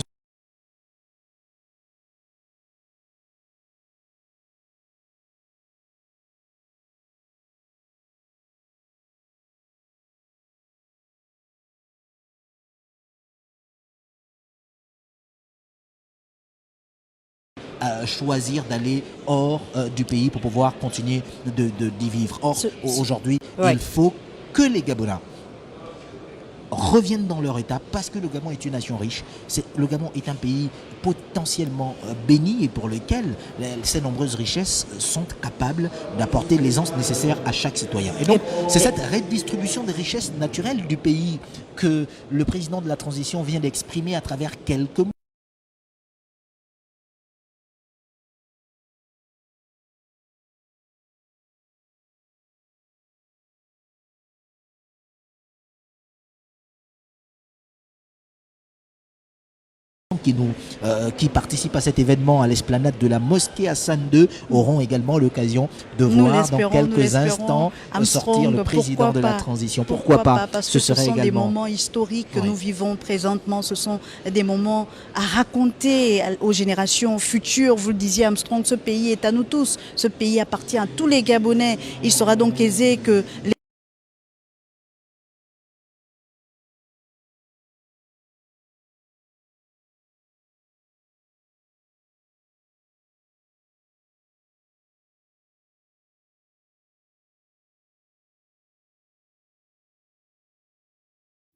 choisir d'aller hors du pays pour pouvoir continuer d'y vivre. Or, aujourd'hui, ouais. il faut que les Gabonais reviennent dans leur État, parce que le Gabon est une nation riche. Le Gabon est un pays potentiellement béni, et pour lequel ces nombreuses richesses sont capables d'apporter l'aisance nécessaire à chaque citoyen. Et donc, c'est cette redistribution des richesses naturelles du pays que le président de la transition vient d'exprimer à travers quelques mots. Qui participent à cet événement à l'esplanade de la mosquée Hassan II auront également l'occasion de voir dans quelques instants sortir le président de la transition. Pourquoi pas? Parce que ce sont des moments historiques que nous vivons présentement. Ce sont des moments à raconter aux générations futures. Vous le disiez, Armstrong, ce pays est à nous tous. Ce pays appartient à tous les Gabonais. Il sera donc aisé que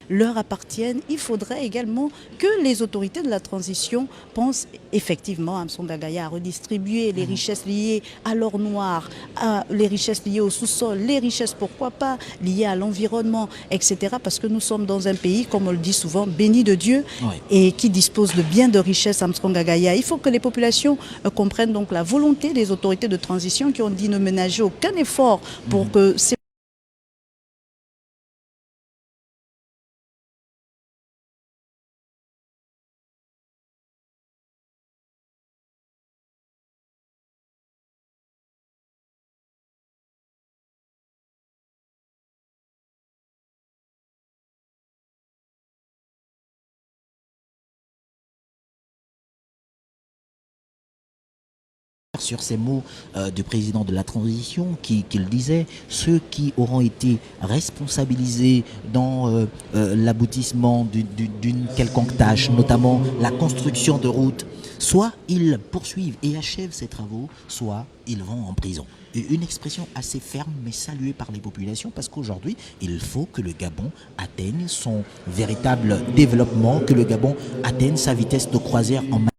leur appartiennent. Il faudrait également que les autorités de la transition pensent effectivement, Amson Gagaya, à redistribuer les richesses liées à l'or noir, les richesses liées au sous-sol, les richesses, pourquoi pas, liées à l'environnement, etc. Parce que nous sommes dans un pays, comme on le dit souvent, béni de Dieu, et qui dispose de bien de richesses, Amson Gagaya. Il faut que les populations comprennent donc la volonté des autorités de transition qui ont dit ne ménager aucun effort pour que ces sur ces mots du président de la transition qu'il disait, ceux qui auront été responsabilisés dans l'aboutissement d'une quelconque tâche, notamment la construction de routes, soit ils poursuivent et achèvent ces travaux, soit ils vont en prison. Une expression assez ferme mais saluée par les populations, parce qu'aujourd'hui, il faut que le Gabon atteigne son véritable développement, que le Gabon atteigne sa vitesse de croisière en matière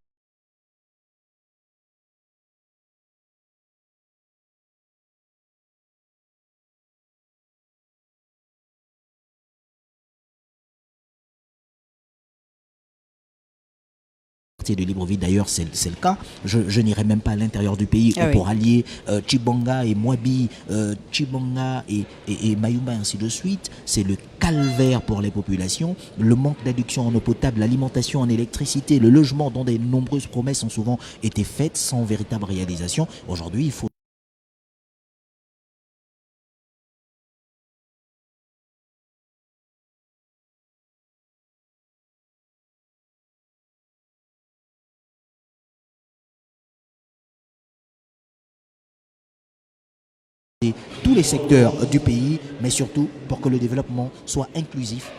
quartier de Libreville, d'ailleurs, c'est le cas. Je n'irai même pas à l'intérieur du pays pour allier Chibanga et Mwabi, Chibanga et Mayumba, ainsi de suite. C'est le calvaire pour les populations. Le manque d'adduction en eau potable, l'alimentation en électricité, le logement dont de nombreuses promesses ont souvent été faites sans véritable réalisation. Aujourd'hui, il faut tous les secteurs du pays, mais surtout pour que le développement soit inclusif.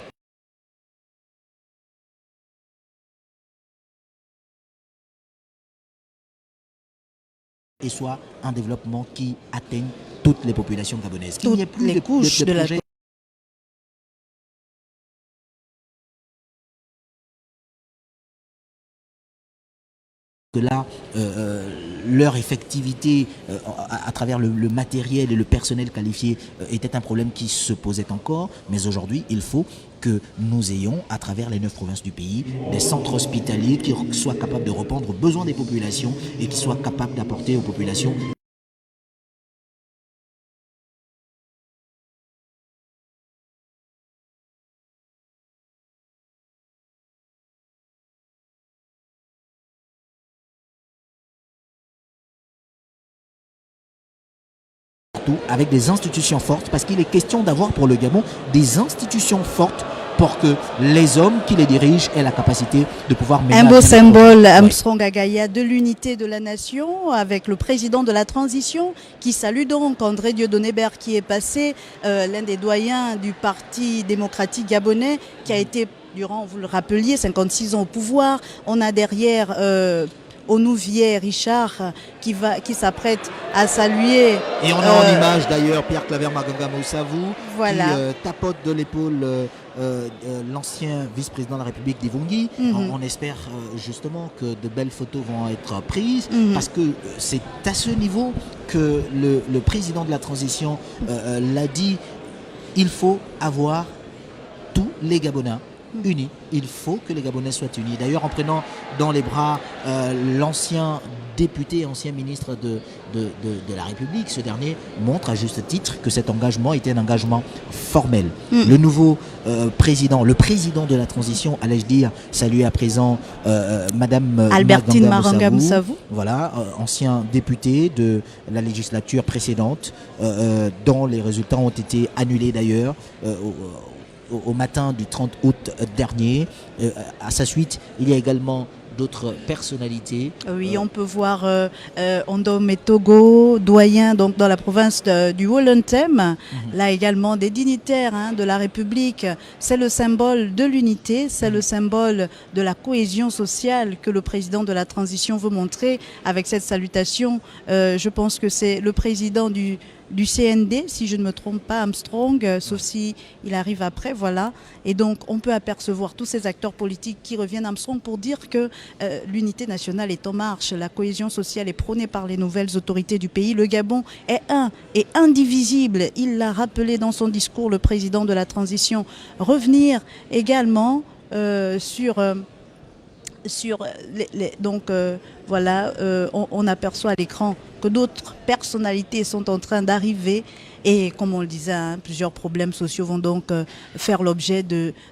Et soit un développement qui atteigne toutes les populations gabonaises. Toutes les couches de la population. Que là, leur effectivité à travers le matériel et le personnel qualifié était un problème qui se posait encore. Mais aujourd'hui, il faut que nous ayons, à travers les 9 provinces du pays, des centres hospitaliers qui soient capables de répondre aux besoins des populations et qui soient capables d'apporter aux populations avec des institutions fortes, parce qu'il est question d'avoir pour le Gabon des institutions fortes pour que les hommes qui les dirigent aient la capacité de pouvoir mener un beau symbole, Armstrong Agaya, de l'unité de la nation, avec le président de la transition qui salue donc André Dieudonné Bert qui est passé, l'un des doyens du Parti démocratique gabonais, qui a été durant, vous le rappeliez, 56 ans au pouvoir. On a derrière Onouvier Richard qui s'apprête à saluer. Et on a en image d'ailleurs Pierre Claver Maganga Moussavou voilà. Qui tapote de l'épaule l'ancien vice-président de la République d'Ivongui. On espère justement que de belles photos vont être prises parce que c'est à ce niveau que le président de la transition l'a dit, il faut avoir tous les Gabonais unis. Il faut que les Gabonais soient unis. D'ailleurs, en prenant dans les bras l'ancien député, ancien ministre de la République, ce dernier montre à juste titre que cet engagement était un engagement formel. Le nouveau président, le président de la transition, allais-je dire, saluer à présent Madame Albertine Maranga Moussavou. Voilà, ancien député de la législature précédente, dont les résultats ont été annulés d'ailleurs au matin du 30 août dernier. À sa suite, il y a également d'autres personnalités. Oui, on peut voir Ondome Togo, doyen donc dans la province du Wollontem. Là également des dignitaires de la République. C'est le symbole de l'unité, c'est le symbole de la cohésion sociale que le président de la transition veut montrer avec cette salutation. Je pense que c'est le président du CND, si je ne me trompe pas, Armstrong, sauf si il arrive après, voilà. Et donc, on peut apercevoir tous ces acteurs politiques qui reviennent à Armstrong pour dire que l'unité nationale est en marche, la cohésion sociale est prônée par les nouvelles autorités du pays. Le Gabon est un et indivisible. Il l'a rappelé dans son discours, le président de la transition. Revenir également sur voilà, on aperçoit à l'écran que d'autres personnalités sont en train d'arriver et comme on le disait, plusieurs problèmes sociaux vont donc faire l'objet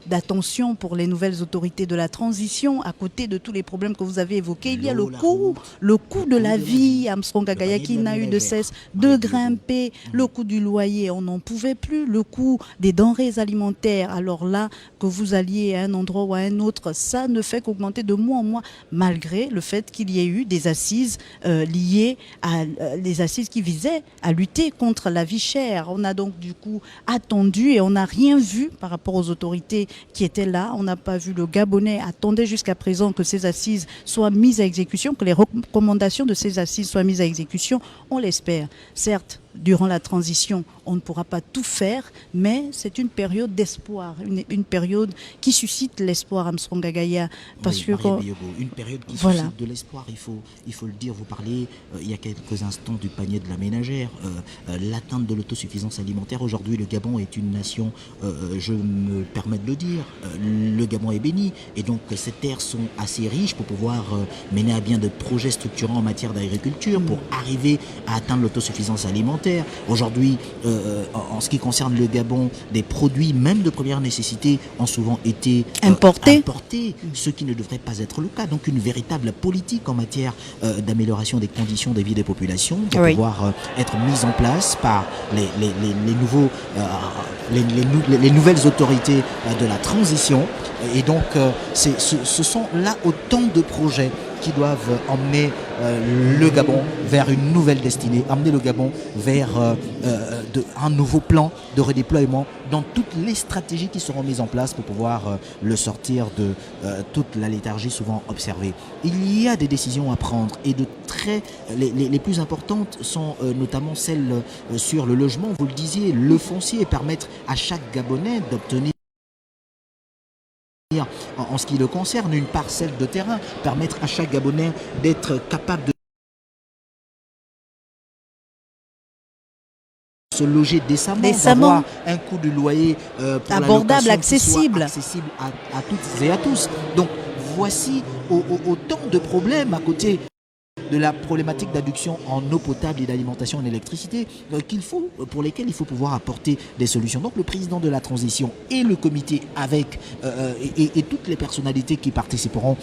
d'attention pour les nouvelles autorités de la transition à côté de tous les problèmes que vous avez évoqués. Il y a le coût de la vie, Armstrong Agaya qui n'a eu de cesse de grimper, le coût du loyer, on n'en pouvait plus, le coût des denrées alimentaires. Alors là, que vous alliez à un endroit ou à un autre, ça ne fait qu'augmenter de mois en mois, malgré le fait qu'il y ait eu des assises liées à les assises qui visaient à lutter contre la vie chère. On a donc du coup attendu et on n'a rien vu par rapport aux autorités qui étaient là. On n'a pas vu le Gabonais attendait jusqu'à présent que ces assises soient mises à exécution, que les recommandations de ces assises soient mises à exécution. On l'espère. Certes, durant la transition, on ne pourra pas tout faire, mais c'est une période d'espoir, une période qui suscite l'espoir, Armstrong Gagaya. Parce que une période qui voilà. suscite de l'espoir, il faut le dire. Vous parlez il y a quelques instants du panier de la ménagère, l'atteinte de l'autosuffisance alimentaire. Aujourd'hui, le Gabon est une nation, je me permets de le dire, le Gabon est béni, et donc ces terres sont assez riches pour pouvoir mener à bien de projets structurants en matière d'agriculture, pour arriver à atteindre l'autosuffisance alimentaire. Aujourd'hui, en ce qui concerne le Gabon, des produits même de première nécessité ont souvent été importés, ce qui ne devrait pas être le cas. Donc une véritable politique en matière d'amélioration des conditions de vie des populations doit pouvoir être mise en place par les nouvelles autorités de la transition. Et donc ce sont là autant de projets qui doivent emmener le Gabon vers une nouvelle destinée, emmener le Gabon vers un nouveau plan de redéploiement dans toutes les stratégies qui seront mises en place pour pouvoir le sortir de toute la léthargie souvent observée. Il y a des décisions à prendre, et les plus importantes sont notamment celles sur le logement. Vous le disiez, le foncier, permettre à chaque Gabonais d'obtenir, en ce qui le concerne, une parcelle de terrain, permettre à chaque Gabonais d'être capable de se loger décemment. D'avoir un coût de loyer abordable, accessible à toutes et à tous. Donc voici autant de problèmes à côté de la problématique d'adduction en eau potable et d'alimentation en électricité pour lesquels il faut pouvoir apporter des solutions. Donc le président de la transition et le comité avec et toutes les personnalités qui participeront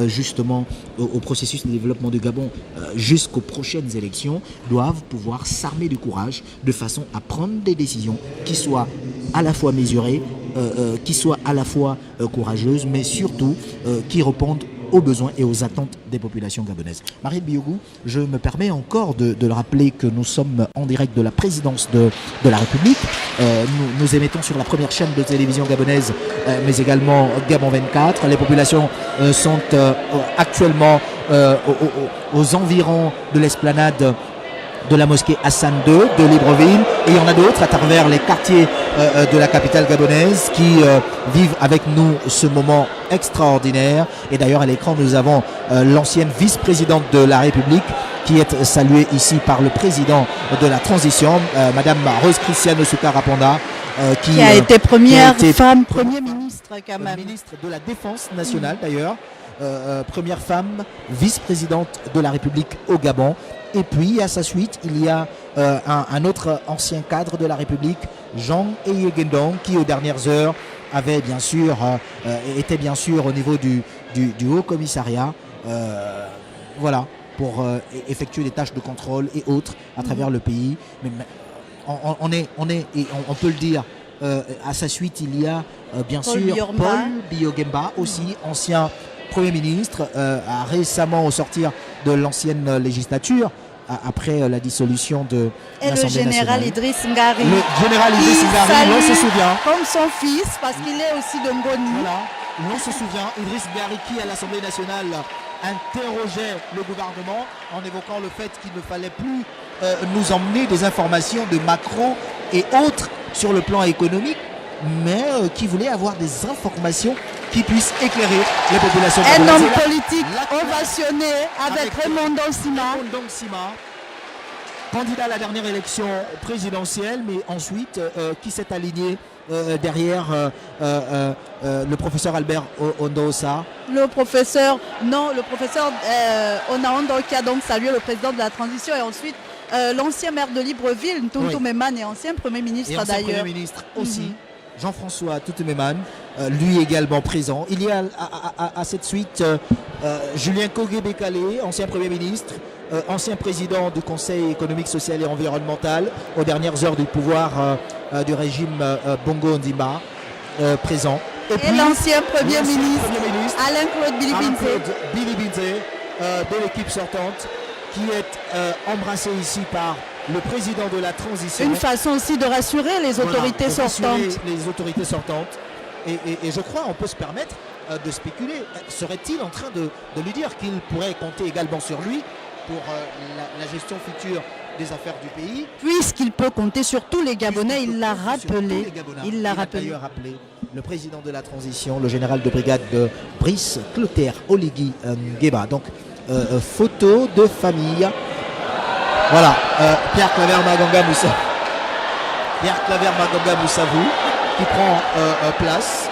justement au processus de développement du Gabon jusqu'aux prochaines élections doivent pouvoir s'armer du courage de façon à prendre des décisions qui soient à la fois mesurées, qui soient à la fois courageuses, mais surtout qui répondent aux besoins et aux attentes des populations gabonaises. Marielle Biogou, je me permets encore de le rappeler que nous sommes en direct de la présidence de la République. Nous émettons sur la première chaîne de télévision gabonaise, mais également Gabon 24. Les populations sont actuellement aux environs de l'esplanade de la mosquée Hassan II de Libreville, et il y en a d'autres à travers les quartiers de la capitale gabonaise qui vivent avec nous ce moment extraordinaire. Et d'ailleurs à l'écran nous avons l'ancienne vice-présidente de la République qui est saluée ici par le président de la transition, Madame Rose Christiane Soukaraponda, qui a été première femme Premier ministre quand même. Ministre de la Défense nationale d'ailleurs, première femme vice-présidente de la République au Gabon. Et puis à sa suite, il y a un autre ancien cadre de la République, Jean Eyegendong, qui aux dernières heures avait bien sûr était bien sûr au niveau du Haut Commissariat, voilà, pour effectuer des tâches de contrôle et autres à travers le pays. Mais on peut le dire. À sa suite, il y a bien sûr Paul Biyogemba, aussi ancien Premier ministre, récemment au sortir de l'ancienne législature, après la dissolution de l'Assemblée nationale. Et le général Idriss Ngari. Le général Idriss Ngari, on se souvient. Comme son fils, parce qu'il est aussi de Ngoni. Voilà, on se souvient, Idriss Ngari qui à l'Assemblée nationale interrogeait le gouvernement en évoquant le fait qu'il ne fallait plus nous emmener des informations de macro et autres sur le plan économique, mais qui voulait avoir des informations qui puissent éclairer les populations. Un homme politique ovationné avec Raymond Sima, candidat à la dernière élection présidentielle, mais ensuite qui s'est aligné derrière le professeur Albert Ondosa. Le professeur Onaondo qui a donc salué le président de la transition, et ensuite l'ancien maire de Libreville, Ntonto Memane, et ancien Premier ministre d'ailleurs. Premier ministre aussi. Jean-François Toutememan, lui également présent. Il y a à cette suite Julien Kogué-Bekale, ancien Premier ministre, ancien président du Conseil économique, social et environnemental, aux dernières heures du pouvoir du régime Bongo Ondimba, présent. Et puis l'ancien Premier ministre, Alain-Claude Bilibinze, de l'équipe sortante, qui est embrassé ici par le président de la transition. Une façon aussi de rassurer les autorités sortantes. Les autorités sortantes. Et je crois qu'on peut se permettre de spéculer. Serait-il en train de lui dire qu'il pourrait compter également sur lui pour la gestion future des affaires du pays. Puisqu'il peut compter sur tous les Gabonais, il l'a rappelé. Il l'a a d'ailleurs rappelé le président de la transition, le général de brigade Brice Clotaire Oligui Nguema. Donc, photo de famille. Voilà, Pierre Claver Maganga Moussa. Pierre Claver Maganga Moussavou qui prend place,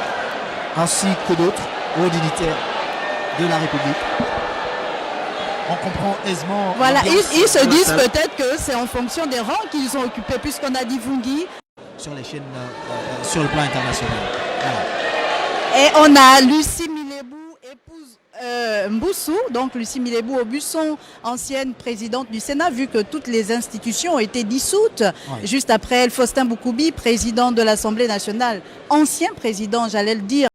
ainsi que d'autres hauts dignitaires de la République. On comprend aisément. Voilà, ils se de la disent salle. peut-être que c'est en fonction des rangs qu'ils ont occupés, puisqu'on a dit Vungi. Sur les chaînes, sur le plan international. Voilà. Et on a Lucie Milébou, épouse Mboussou, donc Lucie Milébou Aubusson, ancienne présidente du Sénat, vu que toutes les institutions ont été dissoutes. Ouais. Juste après elle, Faustin Boukoubi, président de l'Assemblée nationale, ancien président, j'allais le dire.